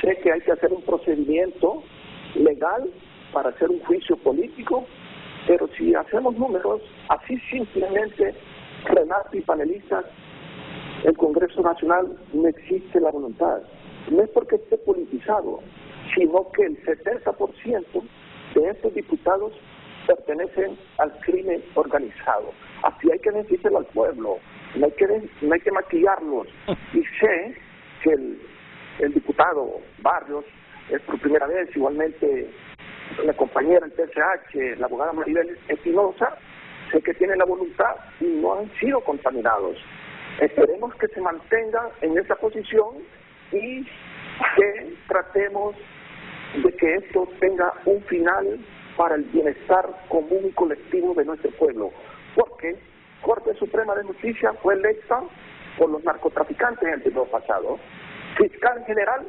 sé que hay que hacer un procedimiento legal para hacer un juicio político, pero si hacemos números, así simplemente, Renato y panelistas, el Congreso Nacional no existe la voluntad. No es porque esté politizado, sino que el 70% de estos diputados pertenecen al crimen organizado. Así hay que decírselo al pueblo, no hay que maquillarlos. Y sé que el diputado Barrios, es por primera vez, igualmente la compañera del PSH, la abogada Maribel Espinosa, sé que tienen la voluntad y no han sido contaminados. Esperemos que se mantengan en esa posición y que tratemos de que esto tenga un final para el bienestar común y colectivo de nuestro pueblo, porque Corte Suprema de Justicia fue electa por los narcotraficantes en el periodo pasado, fiscal general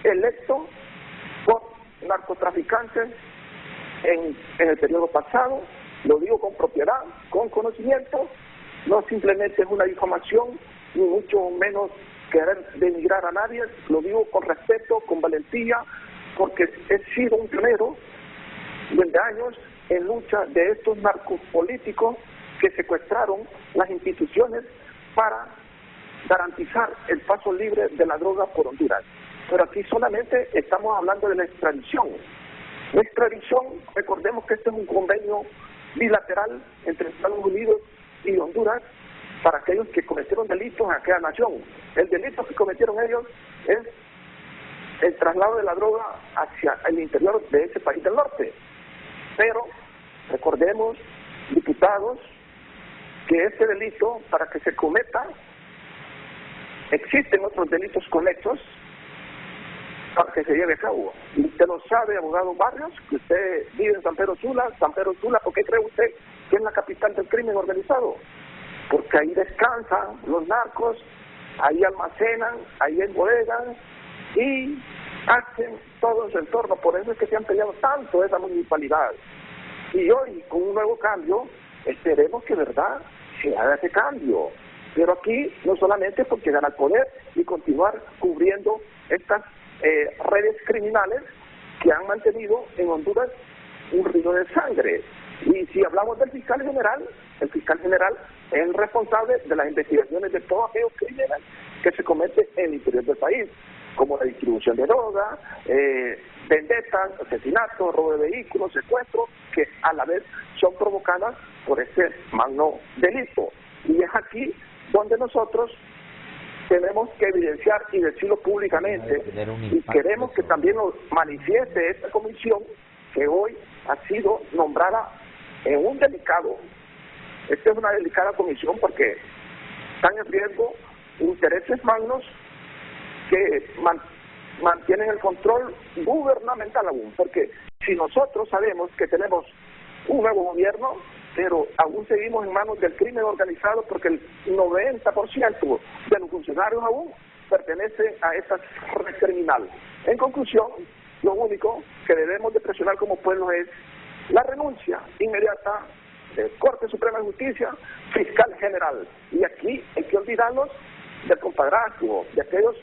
electo por narcotraficantes en el periodo pasado, lo digo con propiedad, con conocimiento, no simplemente es una difamación, ni mucho menos querer denigrar a nadie, lo digo con respeto, con valentía, porque he sido un pionero desde años en lucha de estos narcopolíticos que secuestraron las instituciones para garantizar el paso libre de la droga por Honduras. Pero aquí solamente estamos hablando de la extradición. La extradición, recordemos que este es un convenio bilateral entre Estados Unidos y Honduras para aquellos que cometieron delitos en aquella nación. El delito que cometieron ellos es el traslado de la droga hacia el interior de ese país del norte. Pero recordemos, diputados, que este delito, para que se cometa, existen otros delitos conexos para que se lleve a cabo. Y usted lo sabe, abogado Barrios, que usted vive en San Pedro Sula. San Pedro Sula, ¿por qué cree usted que es la capital del crimen organizado? Porque ahí descansan los narcos, ahí almacenan, ahí embodegan y hacen todo en su entorno. Por eso es que se han peleado tanto esa municipalidad. Y hoy, con un nuevo cambio, esperemos que verdad se haga ese cambio. Pero aquí no solamente porque gana el poder y continuar cubriendo estas redes criminales que han mantenido en Honduras un río de sangre. Y si hablamos del fiscal general, el fiscal general es el responsable de las investigaciones de todos aquellos crímenes que se cometen en el interior del país, como la distribución de droga, vendetas, asesinatos, robo de vehículos, secuestros, que a la vez son provocadas por este magno delito. Y es aquí donde nosotros tenemos que evidenciar y decirlo públicamente, y queremos que también nos manifieste esta comisión que hoy ha sido nombrada en un delicado, esta es una delicada comisión porque están en riesgo intereses magnos que mantienen el control gubernamental aún, porque si nosotros sabemos que tenemos un nuevo gobierno, pero aún seguimos en manos del crimen organizado porque el 90% de los funcionarios aún pertenece a esta red criminal. En conclusión, lo único que debemos de presionar como pueblo es la renuncia inmediata del Corte Suprema de Justicia, fiscal general. Y aquí hay que olvidarnos del compadrazgo, de aquellos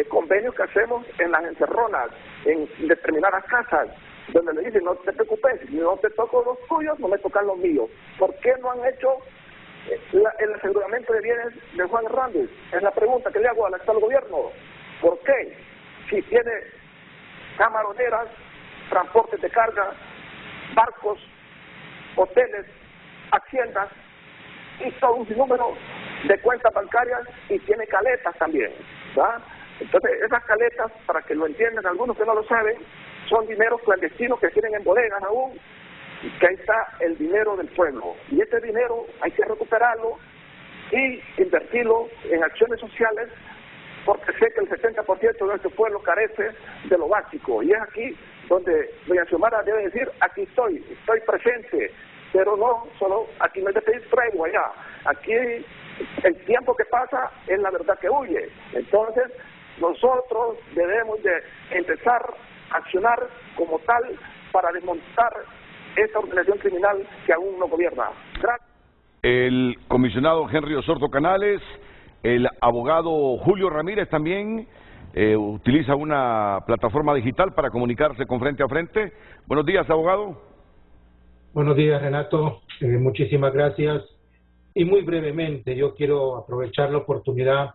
convenios que hacemos en las encerronas, en determinadas casas, donde le dicen, no te preocupes, no te toco los tuyos, no me tocan los míos. ¿Por qué no han hecho el aseguramiento de bienes de Juan Hernández? Es la pregunta que le hago al actual gobierno. ¿Por qué? Si tiene camaroneras, transportes de carga, barcos, hoteles, haciendas y todo un sinnúmero de cuentas bancarias y tiene caletas también, ¿verdad? Entonces, esas caletas, para que lo entiendan algunos que no lo saben, son dineros clandestinos que tienen en bodegas aún, y que ahí está el dinero del pueblo. Y ese dinero hay que recuperarlo y invertirlo en acciones sociales, porque sé que el 70% de nuestro pueblo carece de lo básico. Y es aquí donde doña Xiomara debe decir, aquí estoy presente, pero no solo aquí no es de pedir tregua allá. Aquí el tiempo que pasa es la verdad que huye. Entonces, nosotros debemos de empezar a accionar como tal para desmontar esta organización criminal que aún no gobierna. Gracias. El comisionado Henry Osorto Canales, el abogado Julio Ramírez también utiliza una plataforma digital para comunicarse con Frente a Frente. Buenos días, abogado. Buenos días, Renato. Muchísimas gracias. Y muy brevemente, yo quiero aprovechar la oportunidad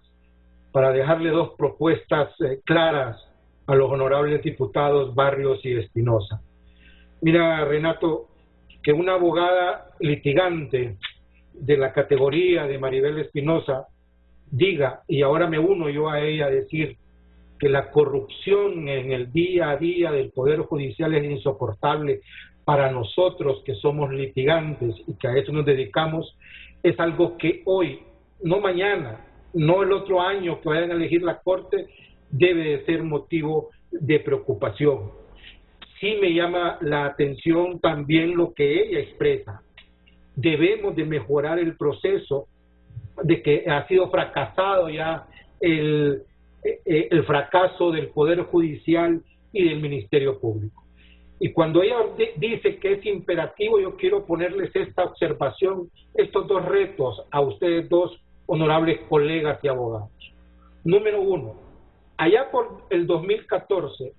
para dejarle dos propuestas claras a los honorables diputados Barrios y Espinosa. Mira, Renato, que una abogada litigante de la categoría de Maribel Espinosa diga, y ahora me uno yo a ella a decir, que la corrupción en el día a día del Poder Judicial es insoportable para nosotros que somos litigantes y que a eso nos dedicamos, es algo que hoy, no mañana, no el otro año que vayan a elegir la Corte, debe de ser motivo de preocupación. Sí me llama la atención también lo que ella expresa. Debemos de mejorar el proceso de que ha sido fracasado ya el fracaso del Poder Judicial y del Ministerio Público. Y cuando ella dice que es imperativo, yo quiero ponerles esta observación, estos dos retos a ustedes dos honorables colegas y abogados. Número uno, allá por el 2014,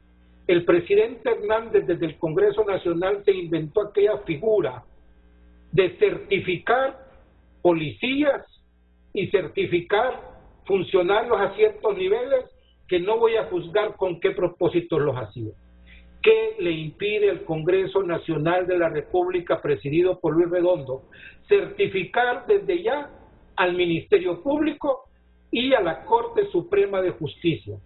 el presidente Hernández desde el Congreso Nacional se inventó aquella figura de certificar policías y certificar funcionarios a ciertos niveles que no voy a juzgar con qué propósitos los hacía. ¿Qué le impide al Congreso Nacional de la República, presidido por Luis Redondo, certificar desde ya al Ministerio Público y a la Corte Suprema de Justicia?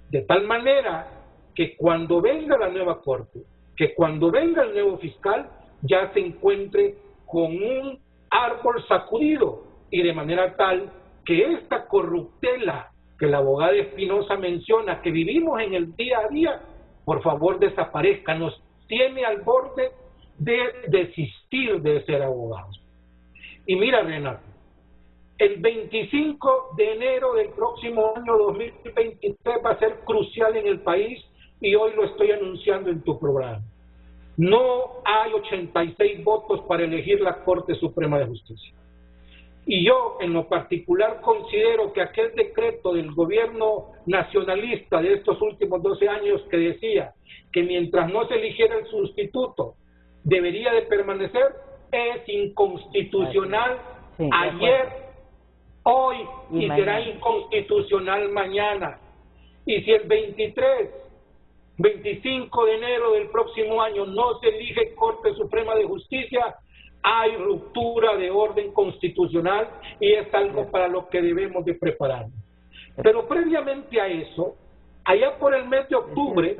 De tal manera que cuando venga la nueva Corte, que cuando venga el nuevo fiscal, ya se encuentre con un árbol sacudido y de manera tal que esta corruptela que la abogada Espinosa menciona, que vivimos en el día a día, por favor desaparezca. Nos tiene al borde de desistir de ser abogados. Y mira, Renato, el 25 de enero del próximo año 2023 va a ser crucial en el país y hoy lo estoy anunciando en tu programa. No hay 86 votos para elegir la Corte Suprema de Justicia. Y yo, en lo particular, considero que aquel decreto del gobierno nacionalista de estos últimos 12 años que decía que mientras no se eligiera el sustituto debería de permanecer, es inconstitucional ayer, hoy y será inconstitucional mañana. Y si el 25 de enero del próximo año no se elige Corte Suprema de Justicia, hay ruptura de orden constitucional y es algo para lo que debemos de prepararnos. Pero previamente a eso, allá por el mes de octubre,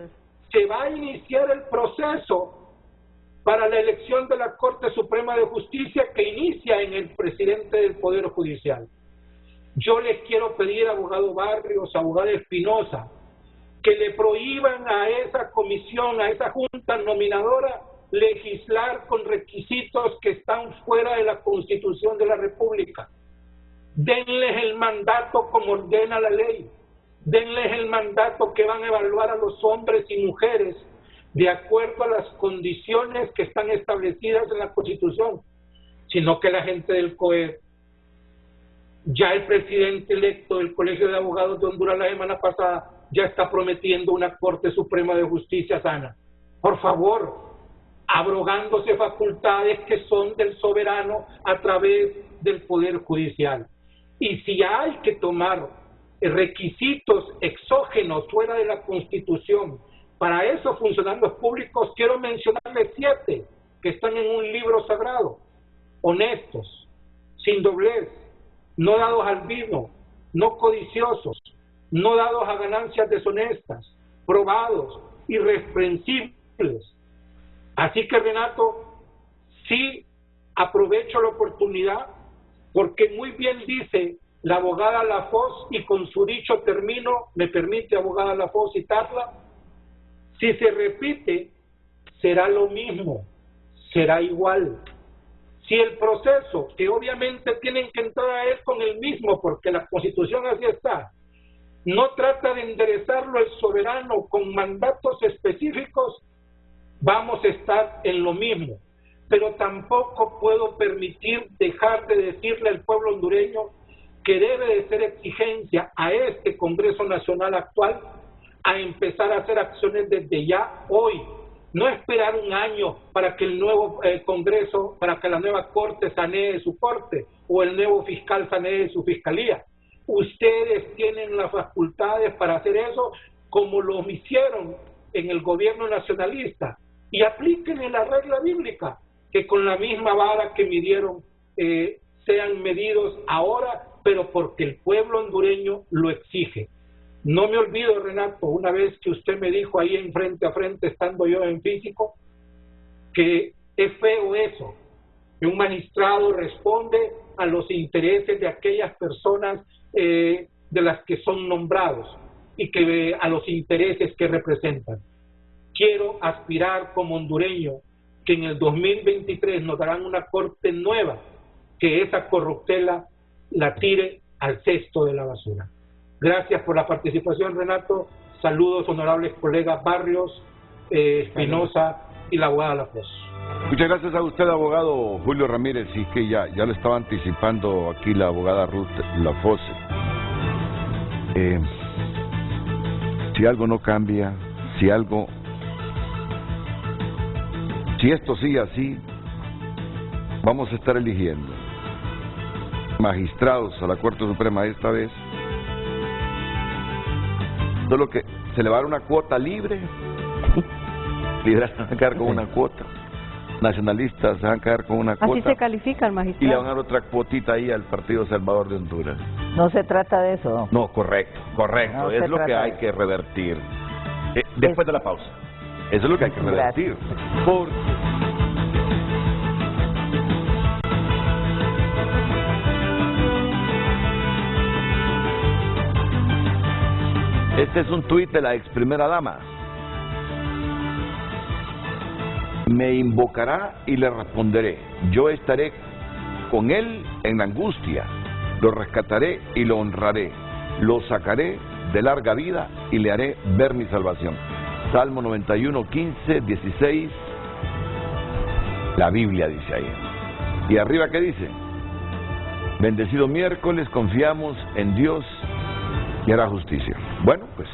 se va a iniciar el proceso para la elección de la Corte Suprema de Justicia que inicia en el presidente del Poder Judicial. Yo les quiero pedir, abogado Barrios, abogada Espinosa, que le prohíban a esa comisión, a esa junta nominadora, legislar con requisitos que están fuera de la Constitución de la República. Denles el mandato como ordena la ley. Denles el mandato que van a evaluar a los hombres y mujeres de acuerdo a las condiciones que están establecidas en la Constitución, sino que la gente del COE, ya el presidente electo del Colegio de Abogados de Honduras la semana pasada, ya está prometiendo una Corte Suprema de Justicia sana. Por favor, abrogándose facultades que son del soberano a través del Poder Judicial. Y si hay que tomar requisitos exógenos fuera de la Constitución para esos funcionarios públicos, quiero mencionarles 7 que están en un libro sagrado: honestos, sin doblez, no dados al vino, no codiciosos, no dados a ganancias deshonestas, probados, irreprensibles. Así que, Renato, sí aprovecho la oportunidad porque muy bien dice la abogada Lafoz, y con su dicho termino, me permite, abogada Lafoz, citarla: si se repite, será lo mismo, será igual. Si el proceso, que obviamente tienen que entrar a él con el mismo, porque la Constitución así está, no trata de enderezarlo el soberano con mandatos específicos, vamos a estar en lo mismo. Pero tampoco puedo permitir dejar de decirle al pueblo hondureño que debe de ser exigencia a este Congreso Nacional actual a empezar a hacer acciones desde ya, hoy. No esperar un año para que el nuevo Congreso, para que la nueva Corte sanee su Corte o el nuevo fiscal sanee su Fiscalía. Ustedes tienen las facultades para hacer eso, como lo hicieron en el gobierno nacionalista, y apliquen la regla bíblica, que con la misma vara que midieron sean medidos ahora, pero porque el pueblo hondureño lo exige. No me olvido, Renato, una vez que usted me dijo ahí en frente a frente, estando yo en físico, que es feo eso, que un magistrado responde a los intereses de aquellas personas de las que son nombrados y que a los intereses que representan. Quiero aspirar como hondureño que en el 2023 nos darán una corte nueva, que esa corruptela la tire al cesto de la basura. Gracias por la participación, Renato. Saludos, honorables colegas Barrios, Espinosa y la abogada Lafose. Muchas gracias a usted, abogado Julio Ramírez. Y que ya lo estaba anticipando aquí la abogada Ruth Lafose. Si algo no cambia, si esto sigue así, vamos a estar eligiendo magistrados a la Corte Suprema esta vez. Solo que se le va a dar una cuota libre, liberales van a quedar con una cuota, nacionalistas se van a quedar con una cuota. Así se califica el magistrado. Y le van a dar otra cuotita ahí al Partido Salvador de Honduras. No se trata de eso. No, correcto. No es lo que hay que revertir. Después de la pausa. Eso es lo que hay que revertir. Este es un tuit de la ex primera dama. Me invocará y le responderé. Yo estaré con él en la angustia. Lo rescataré y lo honraré. Lo sacaré de larga vida y le haré ver mi salvación. Salmo 91, 15, 16. La Biblia dice ahí. Y arriba, ¿qué dice? Bendecido miércoles, confiamos en Dios y hará justicia. Bueno, pues,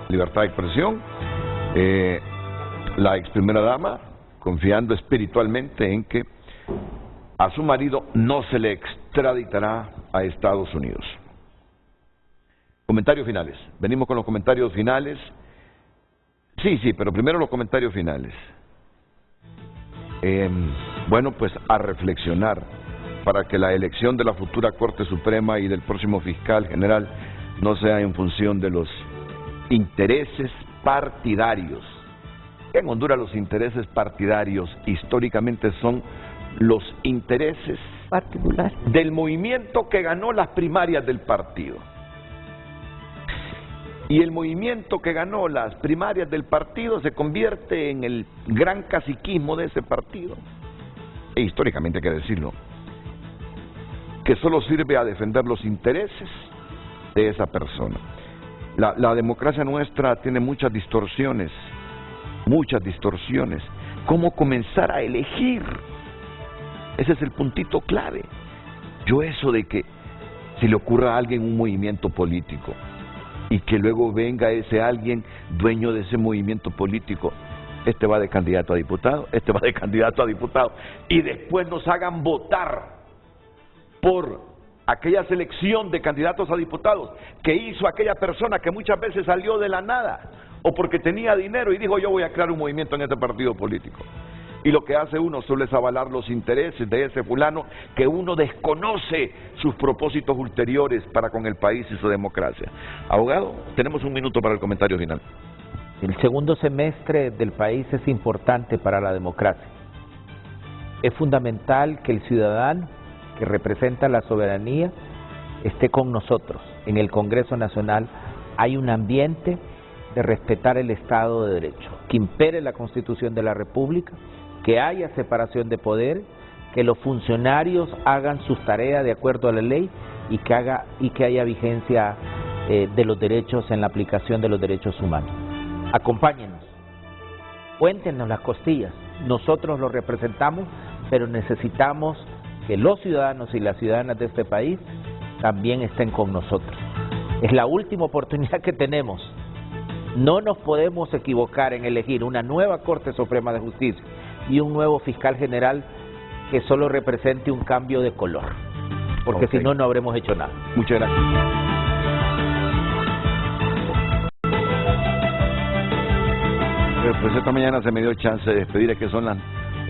libertad de expresión. La ex primera dama, confiando espiritualmente en que a su marido no se le extraditará a Estados Unidos. Comentarios finales. Venimos con los comentarios finales. Sí, pero primero los comentarios finales. Bueno, pues a reflexionar para que la elección de la futura Corte Suprema y del próximo fiscal general no sea en función de los intereses partidarios. En Honduras los intereses partidarios históricamente son los intereses particulares del movimiento que ganó las primarias del partido. Y el movimiento que ganó las primarias del partido se convierte en el gran caciquismo de ese partido. E históricamente hay que decirlo, que solo sirve a defender los intereses de esa persona. La democracia nuestra tiene muchas distorsiones. ¿Cómo comenzar a elegir? Ese es el puntito clave. Yo eso de que se le ocurra a alguien un movimiento político y que luego venga ese alguien dueño de ese movimiento político, este va de candidato a diputado, este va de candidato a diputado, y después nos hagan votar por aquella selección de candidatos a diputados que hizo aquella persona que muchas veces salió de la nada o porque tenía dinero y dijo yo voy a crear un movimiento en este partido político. Y lo que hace uno solo es avalar los intereses de ese fulano que uno desconoce sus propósitos ulteriores para con el país y su democracia. Abogado, tenemos un minuto para el comentario final. El segundo semestre del país es importante para la democracia. Es fundamental que el ciudadano que representa la soberanía esté con nosotros. En el Congreso Nacional hay un ambiente de respetar el Estado de Derecho, que impere la Constitución de la República, que haya separación de poderes, que los funcionarios hagan sus tareas de acuerdo a la ley y que haya vigencia de los derechos en la aplicación de los derechos humanos. Acompáñenos, cuéntenos las costillas, nosotros los representamos, pero necesitamos que los ciudadanos y las ciudadanas de este país también estén con nosotros. Es la última oportunidad que tenemos. No nos podemos equivocar en elegir una nueva Corte Suprema de Justicia y un nuevo fiscal general que solo represente un cambio de color, porque si no, no habremos hecho nada. Muchas gracias. Pues esta mañana se me dio chance de despedir, es que son las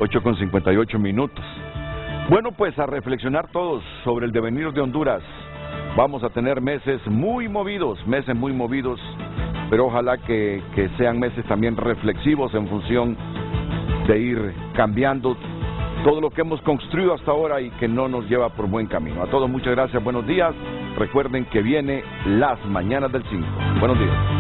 8:58 minutos. Bueno, pues a reflexionar todos sobre el devenir de Honduras vamos a tener meses muy movidos, pero ojalá que sean meses también reflexivos en función de ir cambiando todo lo que hemos construido hasta ahora y que no nos lleva por buen camino. A todos muchas gracias, buenos días. Recuerden que viene Las Mañanas del 5. Buenos días.